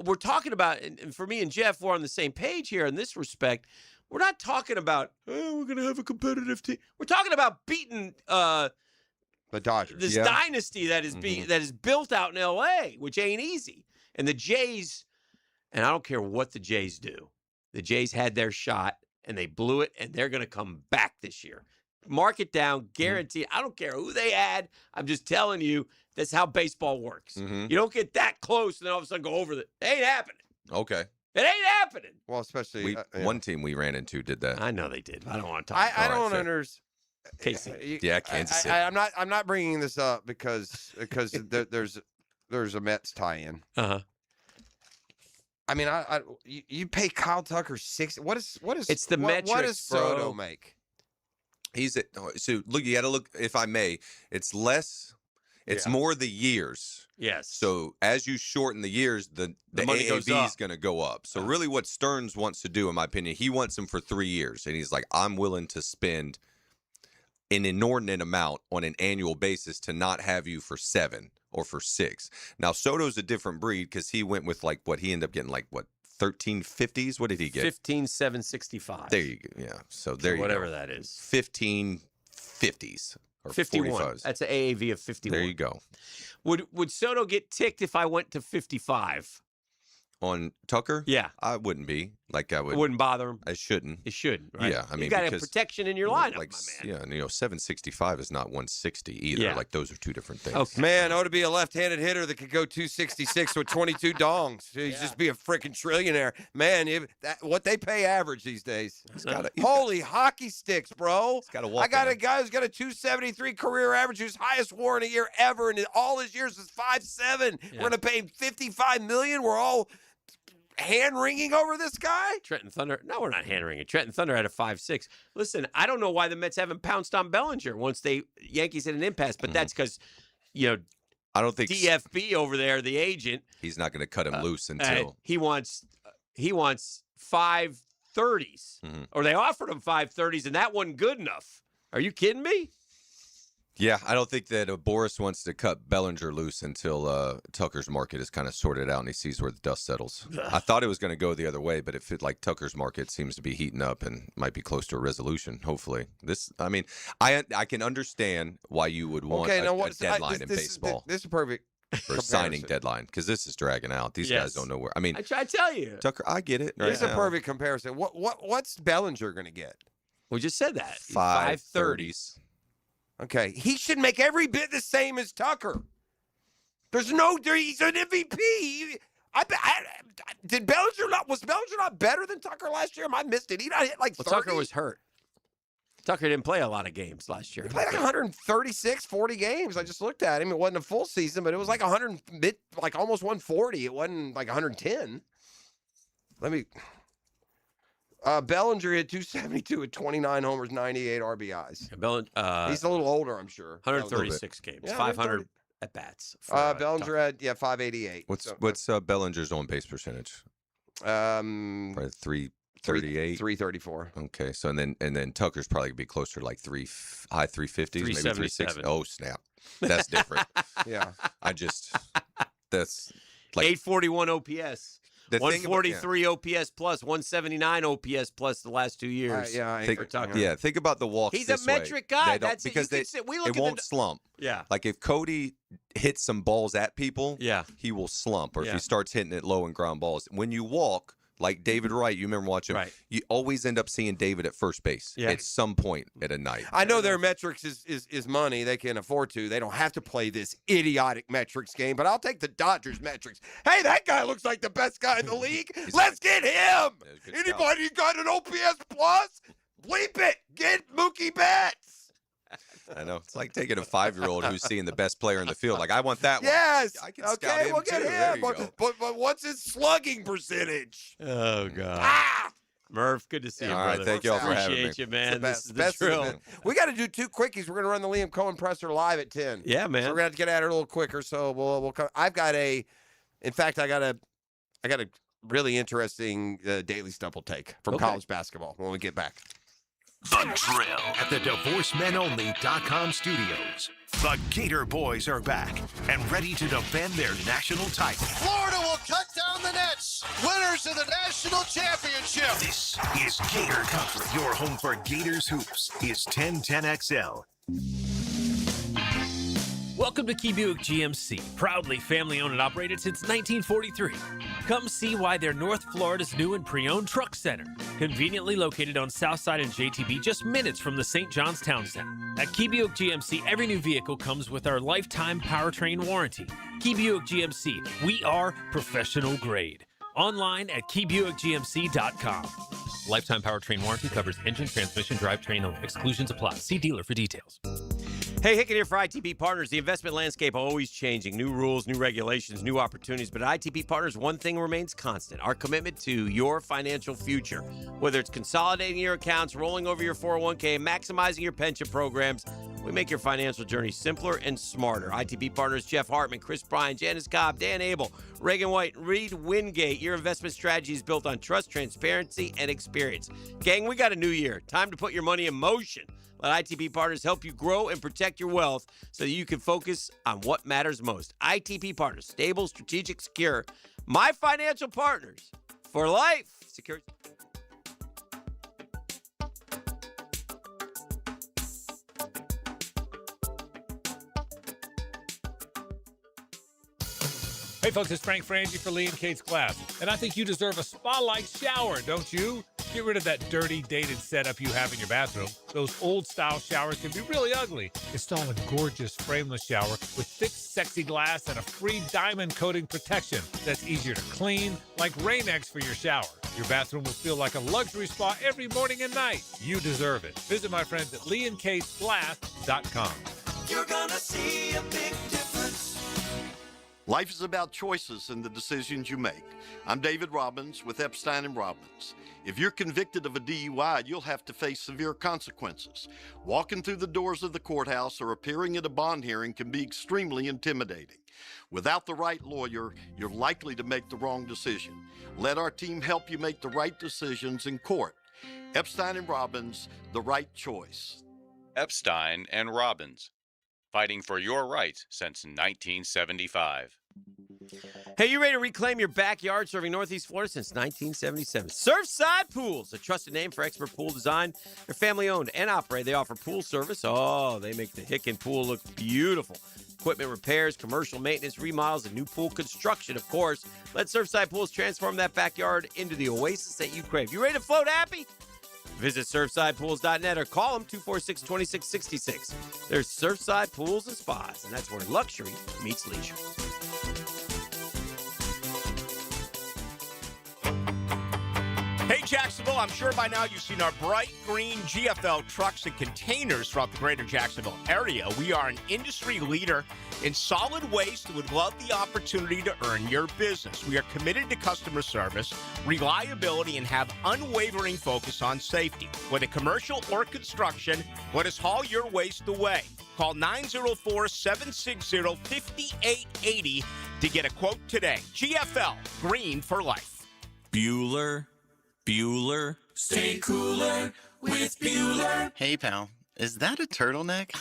we're talking about, and for me and Jeff, we're on the same page here in this respect. We're not talking about we're going to have a competitive team. We're talking about beating the Dodgers. This dynasty that is that is built out in L.A., which ain't easy. And the Jays, and I don't care what the Jays do. The Jays had their shot, and they blew it, and they're going to come back this year. Mark it down, guarantee. I don't care who they had. I'm just telling you, that's how baseball works. You don't get that close, and then all of a sudden go over it ain't happening. Okay. It ain't happening. Well, especially one team we ran into did that. I know they did. I don't want to talk. I don't understand. Casey. Yeah, Kansas City. I'm not bringing this up because there's a Mets tie-in. I mean, you pay Kyle Tucker 6. What is? It's the metrics, what does Soto bro. make? So look. You got to look. If I may, it's less. It's more the years. Yes. So as you shorten the years, the money goes AAV is up. going to go up. So really, what Stearns wants to do, in my opinion, he wants him for 3 years, and he's like, I'm willing to spend an inordinate amount on an annual basis to not have you for 7 or for 6. Now Soto's a different breed because he went with he ended up getting 1350s. What did he get? 15,765. There you go. Yeah. So there you go. Whatever that is. 1550s. Or 51. 45s. That's an AAV of 51. There you go. Would Soto get ticked if I went to 55? On Tucker? Yeah. I wouldn't be. I would. It wouldn't bother him. I shouldn't. It shouldn't, right? Yeah. I mean, you got to have because, protection in your lineup, my man. Yeah. 765 is not 160 either. Yeah. Those are two different things. Okay. Man, ought to be a left-handed hitter that could go 266 with 22 dongs. He'd just be a freaking trillionaire. Man, what they pay average these days. Holy hockey sticks, bro. I got a guy who's got a 273 career average whose highest WAR in a year ever, and all his years is 5.7. We're going to pay him $55 million. We're all hand-wringing over this guy? Trenton Thunder. No, we're not hand-wringing. Trenton Thunder had a 5.6. Listen, I don't know why the Mets haven't pounced on Bellinger once Yankees hit an impasse, but that's because, I don't think DFB over there, the agent. He's not going to cut him loose until he wants 530s, or they offered him 530s, and that wasn't good enough. Are you kidding me? Yeah, I don't think that Boris wants to cut Bellinger loose until Tucker's market is kind of sorted out and he sees where the dust settles. I thought it was going to go the other way, but it fit like Tucker's market seems to be heating up and might be close to a resolution. Hopefully, I can understand why you would want a deadline in baseball. This is perfect. For a signing deadline, because this is dragging out. These guys don't know where. I mean, I try to tell you, Tucker. I get it. This is a perfect comparison. What's Bellinger going to get? We just said that 530s. Okay, he should make every bit the same as Tucker. He's an MVP. Was Bellinger not better than Tucker last year? I missed it. He not hit like 30. Tucker was hurt. Tucker didn't play a lot of games last year. He played like 136, 40 games. I just looked at him. It wasn't a full season, but it was like almost 140. It wasn't like 110. Bellinger hit 272 at 29 homers, 98 RBIs. He's a little older, I'm sure. 136 games, Yeah, 500 at bats. Bellinger had 588. What's Bellinger's on base percentage? Probably 338, 334. Okay, so and then Tucker's probably gonna be closer to like high 350s, maybe 360. Oh snap, that's different. Yeah, that's like 841 OPS. 143 OPS plus, 179 OPS plus the last 2 years. Think about the walks. He's a metric guy. That's because it won't slump. Yeah. Like if Cody hits some balls at people, he will slump. Or if Yeah. he starts hitting it low and ground balls. When you walk, like David Wright, you remember watching, you always end up seeing David at first base at some point at a night. I know their metrics is money. They can afford to. They don't have to play this idiotic metrics game, but I'll take the Dodgers metrics. Hey, that guy looks like the best guy in the league. Let's get him. Anybody got an OPS plus? Bleep it. Get Mookie Betts. I know. It's like taking a 5-year-old who's seeing the best player in the field. Like, I want that one. Yes. I can scout him we'll get too. There him. you go. But what's his slugging percentage? Oh, God. Murph, good to see you, All brother. right, thank you all for having me. Appreciate you, man. It's the This best is the drill. event. We got to do 2 quickies. We're going to run the Liam Cohen presser live at 10. Yeah, man. So we're going to have to get at it a little quicker. So we'll come. I got a really interesting daily stumble take from college basketball when we get back. The Drill at the DivorceMenOnly.com studios. The Gator Boys are back and ready to defend their national title. Florida will cut down the nets. Winners of the national championship. This is Gator Country. Your home for Gators hoops is 1010XL. Welcome to Key Buick GMC, proudly family-owned and operated since 1943. Come see why they're North Florida's new and pre-owned truck center, conveniently located on Southside and JTB, just minutes from the St. John's Town Center. At Key Buick GMC, every new vehicle comes with our lifetime powertrain warranty. Key Buick GMC, we are professional grade. Online at KeyBuickGMC.com. Lifetime powertrain warranty covers engine, transmission, drivetrain only. Exclusions apply. See dealer for details. Hey, Hicken here for ITP Partners. The investment landscape always changing. New rules, new regulations, new opportunities. But at ITP Partners, one thing remains constant. Our commitment to your financial future. Whether it's consolidating your accounts, rolling over your 401k, maximizing your pension programs, we make your financial journey simpler and smarter. ITP Partners, Jeff Hartman, Chris Bryan, Janice Cobb, Dan Abel, Reagan White, Reed Wingate. Your investment strategy is built on trust, transparency, and experience. Gang, we got a new year. Time to put your money in motion. Let ITP Partners help you grow and protect your wealth so that you can focus on what matters most. ITP Partners, stable, strategic, secure. My financial partners for life. Secure. Hey folks, it's Frank Frangie for Lee and Kate's Glass, and I think you deserve a spa-like shower, don't you? Get rid of that dirty, dated setup you have in your bathroom. Those old-style showers can be really ugly. Install a gorgeous frameless shower with thick, sexy glass and a free diamond coating protection that's easier to clean, like Rain-X for your shower. Your bathroom will feel like a luxury spa every morning and night. You deserve it. Visit my friends at leeandkatesglass.com. You're gonna see a big difference. Life is about choices and the decisions you make. I'm David Robbins with Epstein and Robbins. If you're convicted of a DUI, you'll have to face severe consequences. Walking through the doors of the courthouse or appearing at a bond hearing can be extremely intimidating. Without the right lawyer, you're likely to make the wrong decision. Let our team help you make the right decisions in court. Epstein and Robbins, the right choice. Epstein and Robbins, fighting for your rights since 1975. Hey, you ready to reclaim your backyard serving Northeast Florida since 1977? Surfside Pools, a trusted name for expert pool design. They're family-owned and operated. They offer pool service. Oh, they make the Hicken pool look beautiful. Equipment repairs, commercial maintenance, remodels, and new pool construction, of course. Let Surfside Pools transform that backyard into the oasis that you crave. You ready to float happy? Visit SurfsidePools.net or call them 246-2666. There's Surfside Pools and Spas, and that's where luxury meets leisure. Hey, Jacksonville, I'm sure by now you've seen our bright green GFL trucks and containers throughout the greater Jacksonville area. We are an industry leader in solid waste and would love the opportunity to earn your business. We are committed to customer service, reliability, and have unwavering focus on safety. Whether commercial or construction, let us haul your waste away. Call 904-760-5880 to get a quote today. GFL, green for life. Bueller. Stay cooler with Bueller. Hey, pal, is that a turtleneck?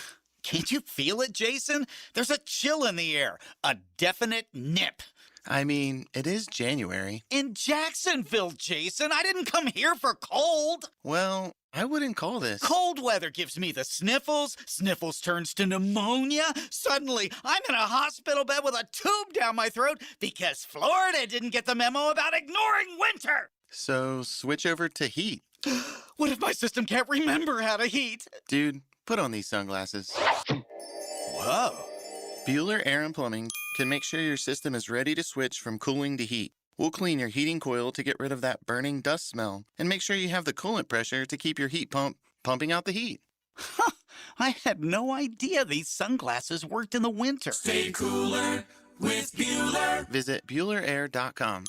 Can't you feel it, Jason? There's a chill in the air, a definite nip. I mean, it is January. In Jacksonville, Jason. I didn't come here for cold. Well, I wouldn't call this. Cold weather gives me the sniffles. Sniffles turns to pneumonia. Suddenly, I'm in a hospital bed with a tube down my throat because Florida didn't get the memo about ignoring winter. So, switch over to heat. What if my system can't remember how to heat? Dude, put on these sunglasses. Whoa. Bueller Air and Plumbing can make sure your system is ready to switch from cooling to heat. We'll clean your heating coil to get rid of that burning dust smell and make sure you have the coolant pressure to keep your heat pump pumping out the heat. Huh, I had no idea these sunglasses worked in the winter. Stay cooler with Bueller. Visit BuellerAir.com.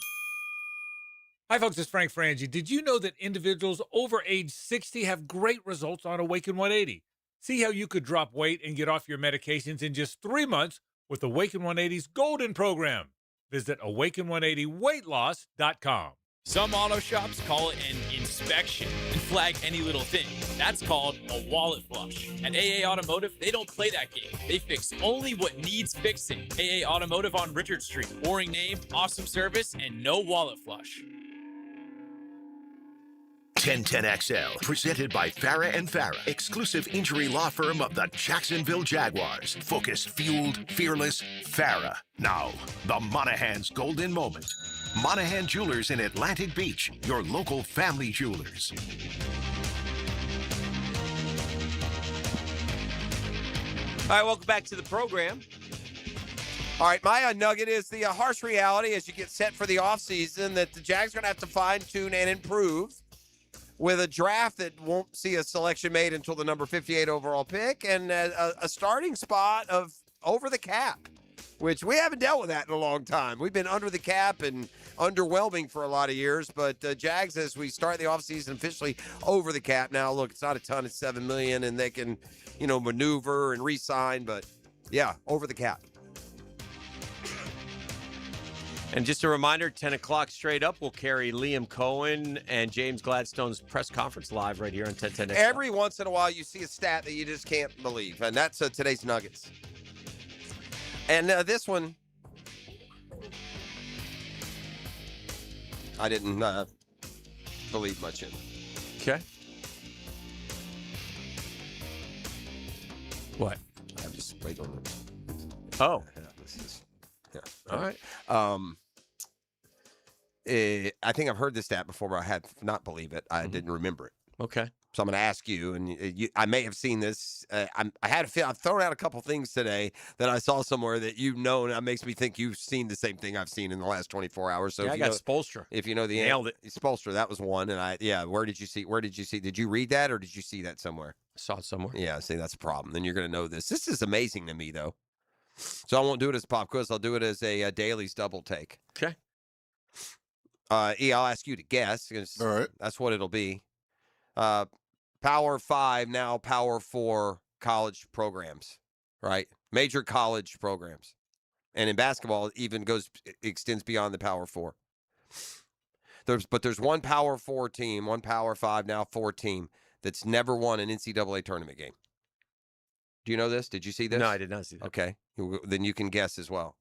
Hi, folks. It's Frank Frangie. Did you know that individuals over age 60 have great results on Awaken 180? See how you could drop weight and get off your medications in just 3 months with Awaken 180's Golden Program. Visit awaken180weightloss.com. Some auto shops call it an inspection and flag any little thing. That's called a wallet flush. At AA Automotive, they don't play that game. They fix only what needs fixing. AA Automotive on Richard Street. Boring name, awesome service, and no wallet flush. 1010XL, presented by Farah and Farah, exclusive injury law firm of the Jacksonville Jaguars. Focused, fueled, fearless, Farah. Now, the Monahan's golden moment. Monahan Jewelers in Atlantic Beach, your local family jewelers. All right, welcome back to the program. All right, my nugget is the harsh reality as you get set for the offseason that the Jags are going to have to fine-tune and improve with a draft that won't see a selection made until the number 58 overall pick and a starting spot of over the cap, which we haven't dealt with that in a long time. We've been under the cap and underwhelming for a lot of years, but Jags, as we start the offseason officially over the cap now, look, it's not a ton, it's $7 million, and they can, maneuver and re-sign, but yeah, over the cap. And just a reminder, 10 o'clock straight up, we'll carry Liam Cohen and James Gladstone's press conference live right here on 1010XL. Every once in a while, you see a stat that you just can't believe, and that's today's Nuggets. And this one, I didn't believe much in. Okay. What? I'm just waiting on it. Oh. Yeah. All right. I think I've heard this stat before, but I had not believe it. I didn't remember it. Okay. So I'm going to ask you, and I may have seen this. I had a feel. I've thrown out a couple things today that I saw somewhere that and that makes me think you've seen the same thing I've seen in the last 24 hours. So yeah, I got Spoelstra. If you know the nailed it, Spoelstra, that was one. And where did you see? Did you read that or did you see that somewhere? I saw it somewhere. Yeah, see, that's a problem. Then you're going to know this. This is amazing to me, though. So I won't do it as a pop quiz. I'll do it as a Dailies double take. Okay. I'll ask you to guess. All right. That's what it'll be. Power 5, now Power 4 college programs, right? Major college programs. And in basketball, it even extends beyond the Power 4. There's one Power 4 team, one Power 5, now 4 team that's never won an NCAA tournament game. Do you know this? Did you see this? No, I did not see that. Okay. Then you can guess as well.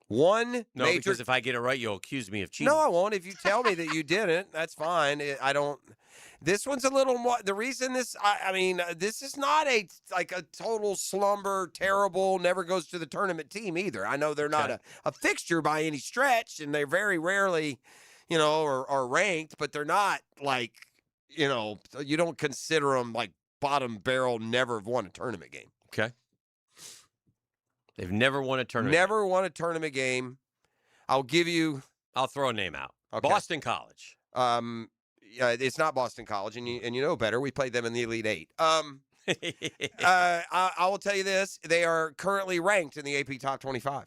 One No, major. because if I get it right, you'll accuse me of cheating. No, I won't. If you tell me that you didn't, that's fine. I don't. This one's a little more. The reason this, I mean, this is not a total slumber, terrible, never goes to the tournament team either. I know they're not a fixture by any stretch, and they're very rarely, are ranked, but they're not like, you don't consider them like bottom barrel, never have won a tournament game. Okay. They've never won a tournament. Never won a tournament game. I'll throw a name out. Okay. Boston College. It's not Boston College, and you know better. We played them in the Elite Eight. I will tell you this: they are currently ranked in the AP Top 25.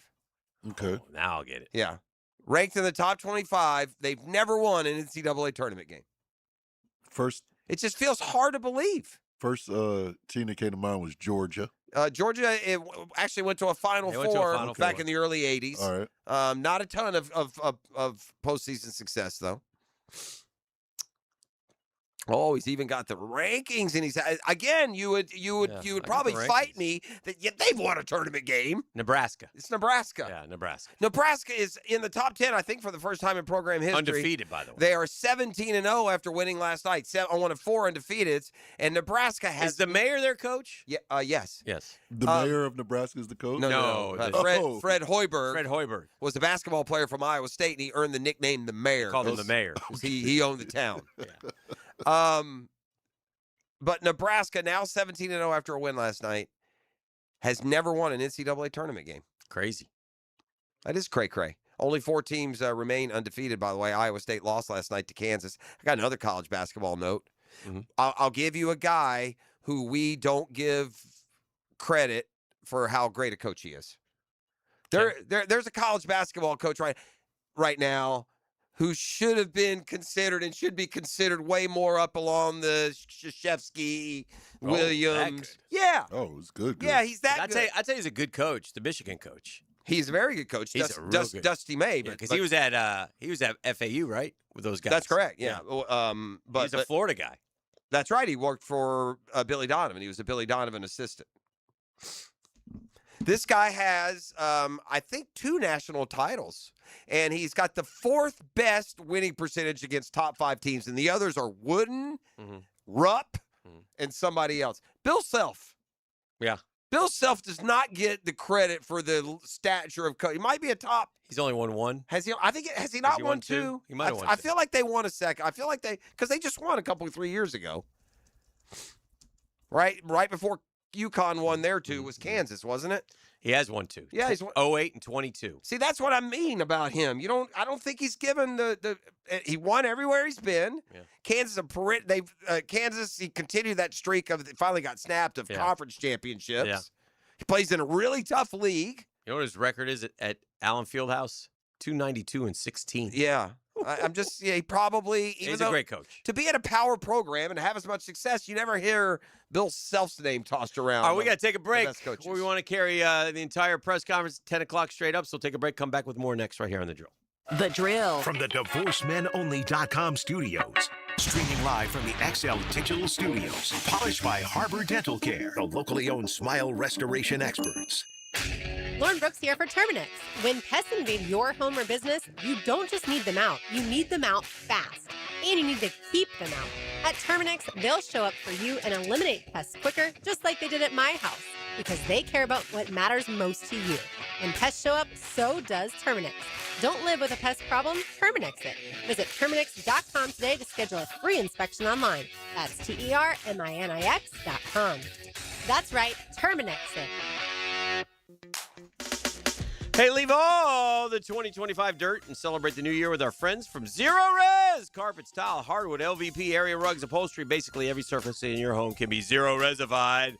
Okay. Oh, now I'll get it. Yeah, ranked in the top 25. They've never won an NCAA tournament game. It just feels hard to believe. First team that came to mind was Georgia. Georgia actually went to a Final Four back in the early 80s. All right. Not a ton of postseason success, though. Oh, he's even got the rankings, and he's again. You would probably fight me that they've won a tournament game. Nebraska. It's Nebraska. Yeah, Nebraska. Nebraska is in the top 10, I think, for the first time in program history. Undefeated, by the way. They are 17-0 after winning last night. 1-4 undefeated, and Nebraska has. Is the mayor their coach? Yeah. Yes. Yes. The mayor of Nebraska is the coach. No. Fred Hoiberg. Fred Hoiberg was a basketball player from Iowa State, and he earned the nickname the Mayor. Called him the mayor. He owned the town. But Nebraska, now 17-0 after a win last night, has never won an NCAA tournament game. Crazy. That is cray-cray. Only 4 teams remain undefeated, by the way. Iowa State lost last night to Kansas. I got another college basketball note. Mm-hmm. I'll give you a guy who we don't give credit for how great a coach he is. There's a college basketball coach right now who should have been considered and should be considered way more up along the Krzyzewski, Williams. Yeah. Oh, it's good. Yeah, he's that good. I'd say he's a good coach, the Michigan coach. He's a very good coach. He's good. Dusty May. Because he was at FAU, right? With those guys. That's correct, yeah. But he's a Florida guy. That's right. He worked for Billy Donovan. He was a Billy Donovan assistant. This guy has, I think, 2 national titles, and he's got the 4th best winning percentage against top 5 teams, and the others are Wooden, Rupp, and somebody else. Bill Self. Yeah. Bill Self does not get the credit for the stature of coach. He might be a top. He's only won 1. Has he? I think has he not won 2? He might have won 2. I feel like they won a second. I feel like because they just won a couple 3 years ago. Right before UConn won their 2 was Kansas, wasn't it? He has won 2. Yeah, he's won 08 and 22. See, that's what I mean about him. I don't think he's given he won everywhere he's been. Yeah. Kansas Kansas he continued that streak of finally got snapped of conference championships. Yeah. He plays in a really tough league. You know what his record is at Allen Fieldhouse? 292 and 16. Yeah. I'm just, he probably, he's a great coach. To be at a power program and have as much success, you never hear Bill Self's name tossed around. All right, we got to take a break. We want to carry the entire press conference at 10 o'clock straight up, so take a break, come back with more next right here on The Drill. The Drill. From the DivorceMenOnly.com studios. Streaming live from the XL Digital Studios. Polished by Harbor Dental Care, the locally owned smile restoration experts. Lauren Brooks here for Terminix. When pests invade your home or business, you don't just need them out, you need them out fast. And you need to keep them out. At Terminix, they'll show up for you and eliminate pests quicker, just like they did at my house, because they care about what matters most to you. When pests show up, so does Terminix. Don't live with a pest problem, Terminix it. Visit Terminix.com today to schedule a free inspection online. That's Terminix.com. That's right, Terminix it. Hey, leave all the 2025 dirt and celebrate the new year with our friends from Zero Res. Carpets, tile, hardwood, LVP, area rugs, upholstery. Basically, every surface in your home can be Zero Resified.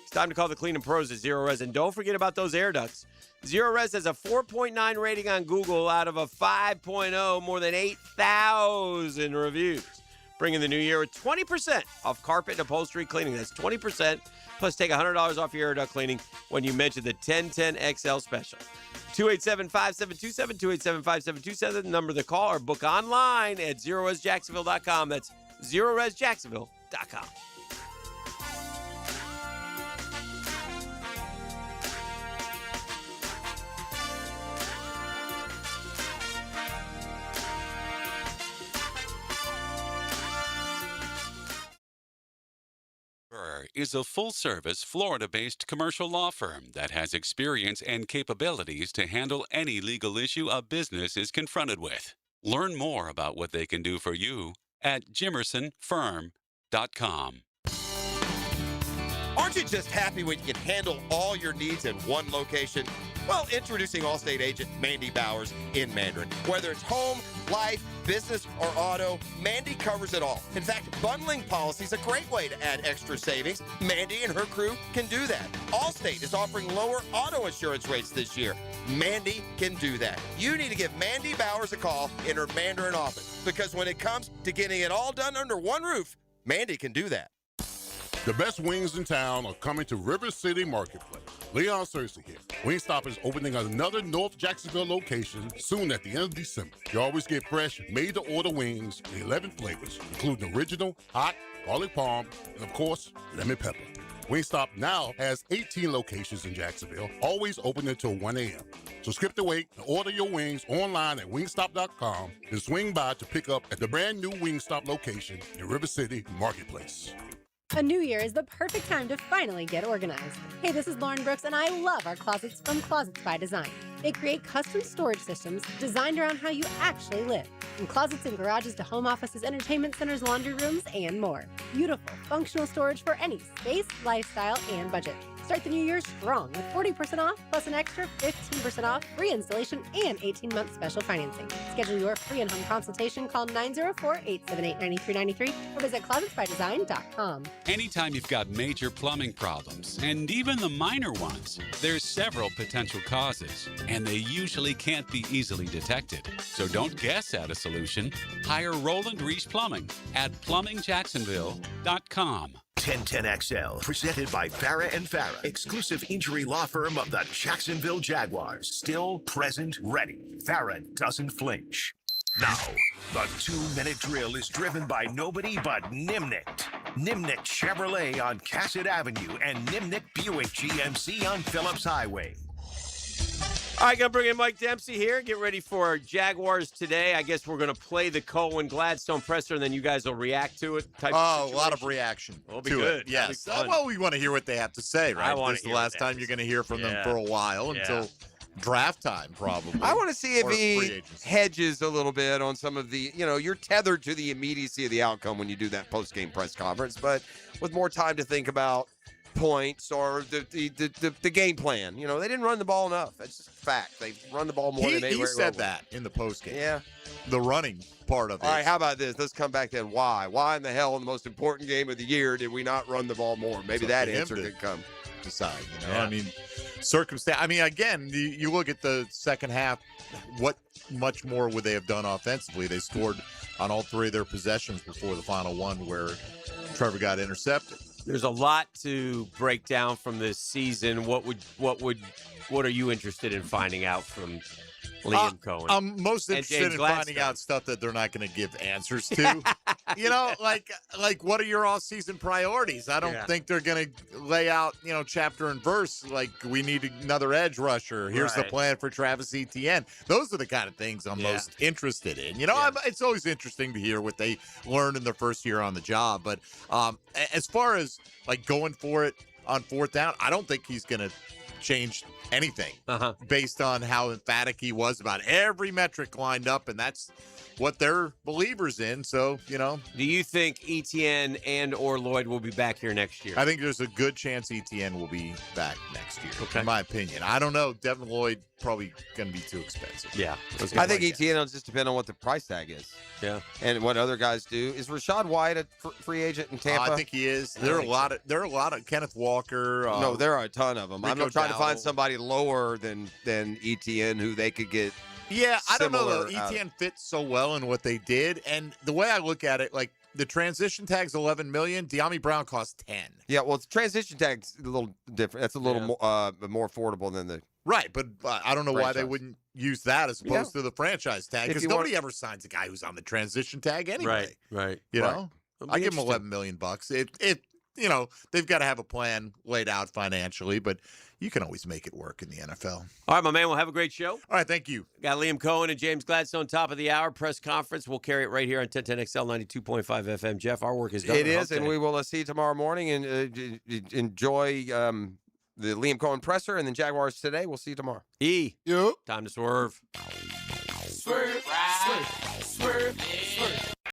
It's time to call the cleaning pros at Zero Res. And don't forget about those air ducts. Zero Res has a 4.9 rating on Google out of a 5.0, more than 8,000 reviews. Bringing the new year with 20% off carpet and upholstery cleaning. That's 20%. Plus, take $100 off your air duct cleaning when you mention the 1010XL special. 287-5727, 287-5727, number to call or book online at ZeroResJacksonville.com. That's ZeroResJacksonville.com. Is a full-service, Florida-based commercial law firm that has experience and capabilities to handle any legal issue a business is confronted with. Learn more about what they can do for you at jimersonfirm.com. Aren't you just happy when you can handle all your needs in one location? Well, introducing Allstate agent Mandy Bowers in Mandarin. Whether it's home, life, business, or auto, Mandy covers it all. In fact, bundling policy is a great way to add extra savings. Mandy and her crew can do that. Allstate is offering lower auto insurance rates this year. Mandy can do that. You need to give Mandy Bowers a call in her Mandarin office, because when it comes to getting it all done under one roof, Mandy can do that. The best wings in town are coming to River City Marketplace. Leon Cersei here. Wingstop is opening another North Jacksonville location soon at the end of December. You always get fresh, made-to-order wings in 11 flavors, including original, hot, garlic parm, and of course, lemon pepper. Wingstop now has 18 locations in Jacksonville, always open until 1 a.m. So skip the wait and order your wings online at wingstop.com and swing by to pick up at the brand new Wingstop location in River City Marketplace. A new year is the perfect time to finally get organized. Hey, this is Lauren Brooks, and I love our closets from Closets by Design. They create custom storage systems designed around how you actually live. From closets and garages to home offices, entertainment centers, laundry rooms, and more. Beautiful, functional storage for any space, lifestyle, and budget. Start the new year strong with 40% off plus an extra 15% off, free installation, and 18-month special financing. Schedule your free in-home consultation. Call 904-878-9393 or visit closetsbydesign.com. Anytime you've got major plumbing problems, and even the minor ones, there's several potential causes, and they usually can't be easily detected. So don't guess at a solution. Hire Roland Reese Plumbing at plumbingjacksonville.com. 1010XL, presented by Farah and Farah, exclusive injury law firm of the Jacksonville Jaguars. Still present, ready. Farah doesn't flinch. Now, the 2-minute drill is driven by nobody but Nimnicht. Nimnicht Chevrolet on Cassett Avenue and Nimnicht Buick GMC on Phillips Highway. All right, gonna bring in Mike Dempsey here. Get ready for Jaguars today. I guess we're gonna play the Cohen Gladstone presser, and then you guys will react to it. A lot of reaction. It'll be to good. It. Yes. Well, we want to hear what they have to say, right? This is the last time you're going to hear from them for a while until draft time, probably. I want to see if Or free he agency. hedges a little bit on some of the, you're tethered to the immediacy of the outcome when you do that post-game press conference, but with more time to think about points or the game plan. They didn't run the ball enough. That's just a fact. They run the ball more than they He said that in the postgame. Yeah. The running part of it. All right, how about this? Let's come back then. Why? Why in the hell in the most important game of the year did we not run the ball more? Maybe It's that up to him answer to could come. Decide, Yeah. I mean, circumstance. I mean, again, you look at the second half, what much more would they have done offensively? They scored on all three of their possessions before the final one where Trevor got intercepted. There's a lot to break down from this season. What are you interested in finding out from Liam Cohen? I'm most and interested James in Gladstone? finding out stuff that they're not going to give answers to. Like what are your off-season priorities? I don't think they're going to lay out, chapter and verse like we need another edge rusher. Here's the Right. plan for Travis Etienne. Those are the kind of things I'm most interested in. It's always interesting to hear what they learned in their first year on the job. But as far as like going for it on fourth down, I don't think he's going to change anything based on how emphatic he was about every metric lined up, and that's what they're believers in. So, you know. Do you think ETN and or Lloyd will be back here next year? I think there's a good chance ETN will be back next year, in my opinion. I don't know. Devin Lloyd probably going to be too expensive. Yeah. I think ETN will just depend on what the price tag is. Yeah. And what other guys do. Is Rashad White a free agent in Tampa? I think he is. There are a lot of Kenneth Walker. No, there are a ton of them. I'm Rico not trying to find Dowdle. somebody lower than ETN who they could get. Yeah, I don't know. Though. similar out of. ETN fits so well in what they did, and the way I look at it, like the transition tag's $11 million. De'Ami Brown costs 10. Yeah, well, the transition tag's a little different. That's a little more affordable than the. Right, but I don't know why they Franchise. wouldn't use that as opposed to the franchise tag, If because you nobody want- ever signs a guy who's on the transition tag anyway. Right. You Right. know, It'll be I give them interesting. $11 million. It you know, they've got to have a plan laid out financially, but you can always make it work in the NFL. All right, my man. We'll have a great show. All right, thank you. Got Liam Cohen and James Gladstone, top of the hour press conference. We'll carry it right here on 1010XL 92.5 FM. Jeff, our work is done. It is, and we will see you tomorrow morning and enjoy the Liam Cohen presser and then Jaguars today. We'll see you tomorrow. Time to swerve. Swerve, swerve, swerve.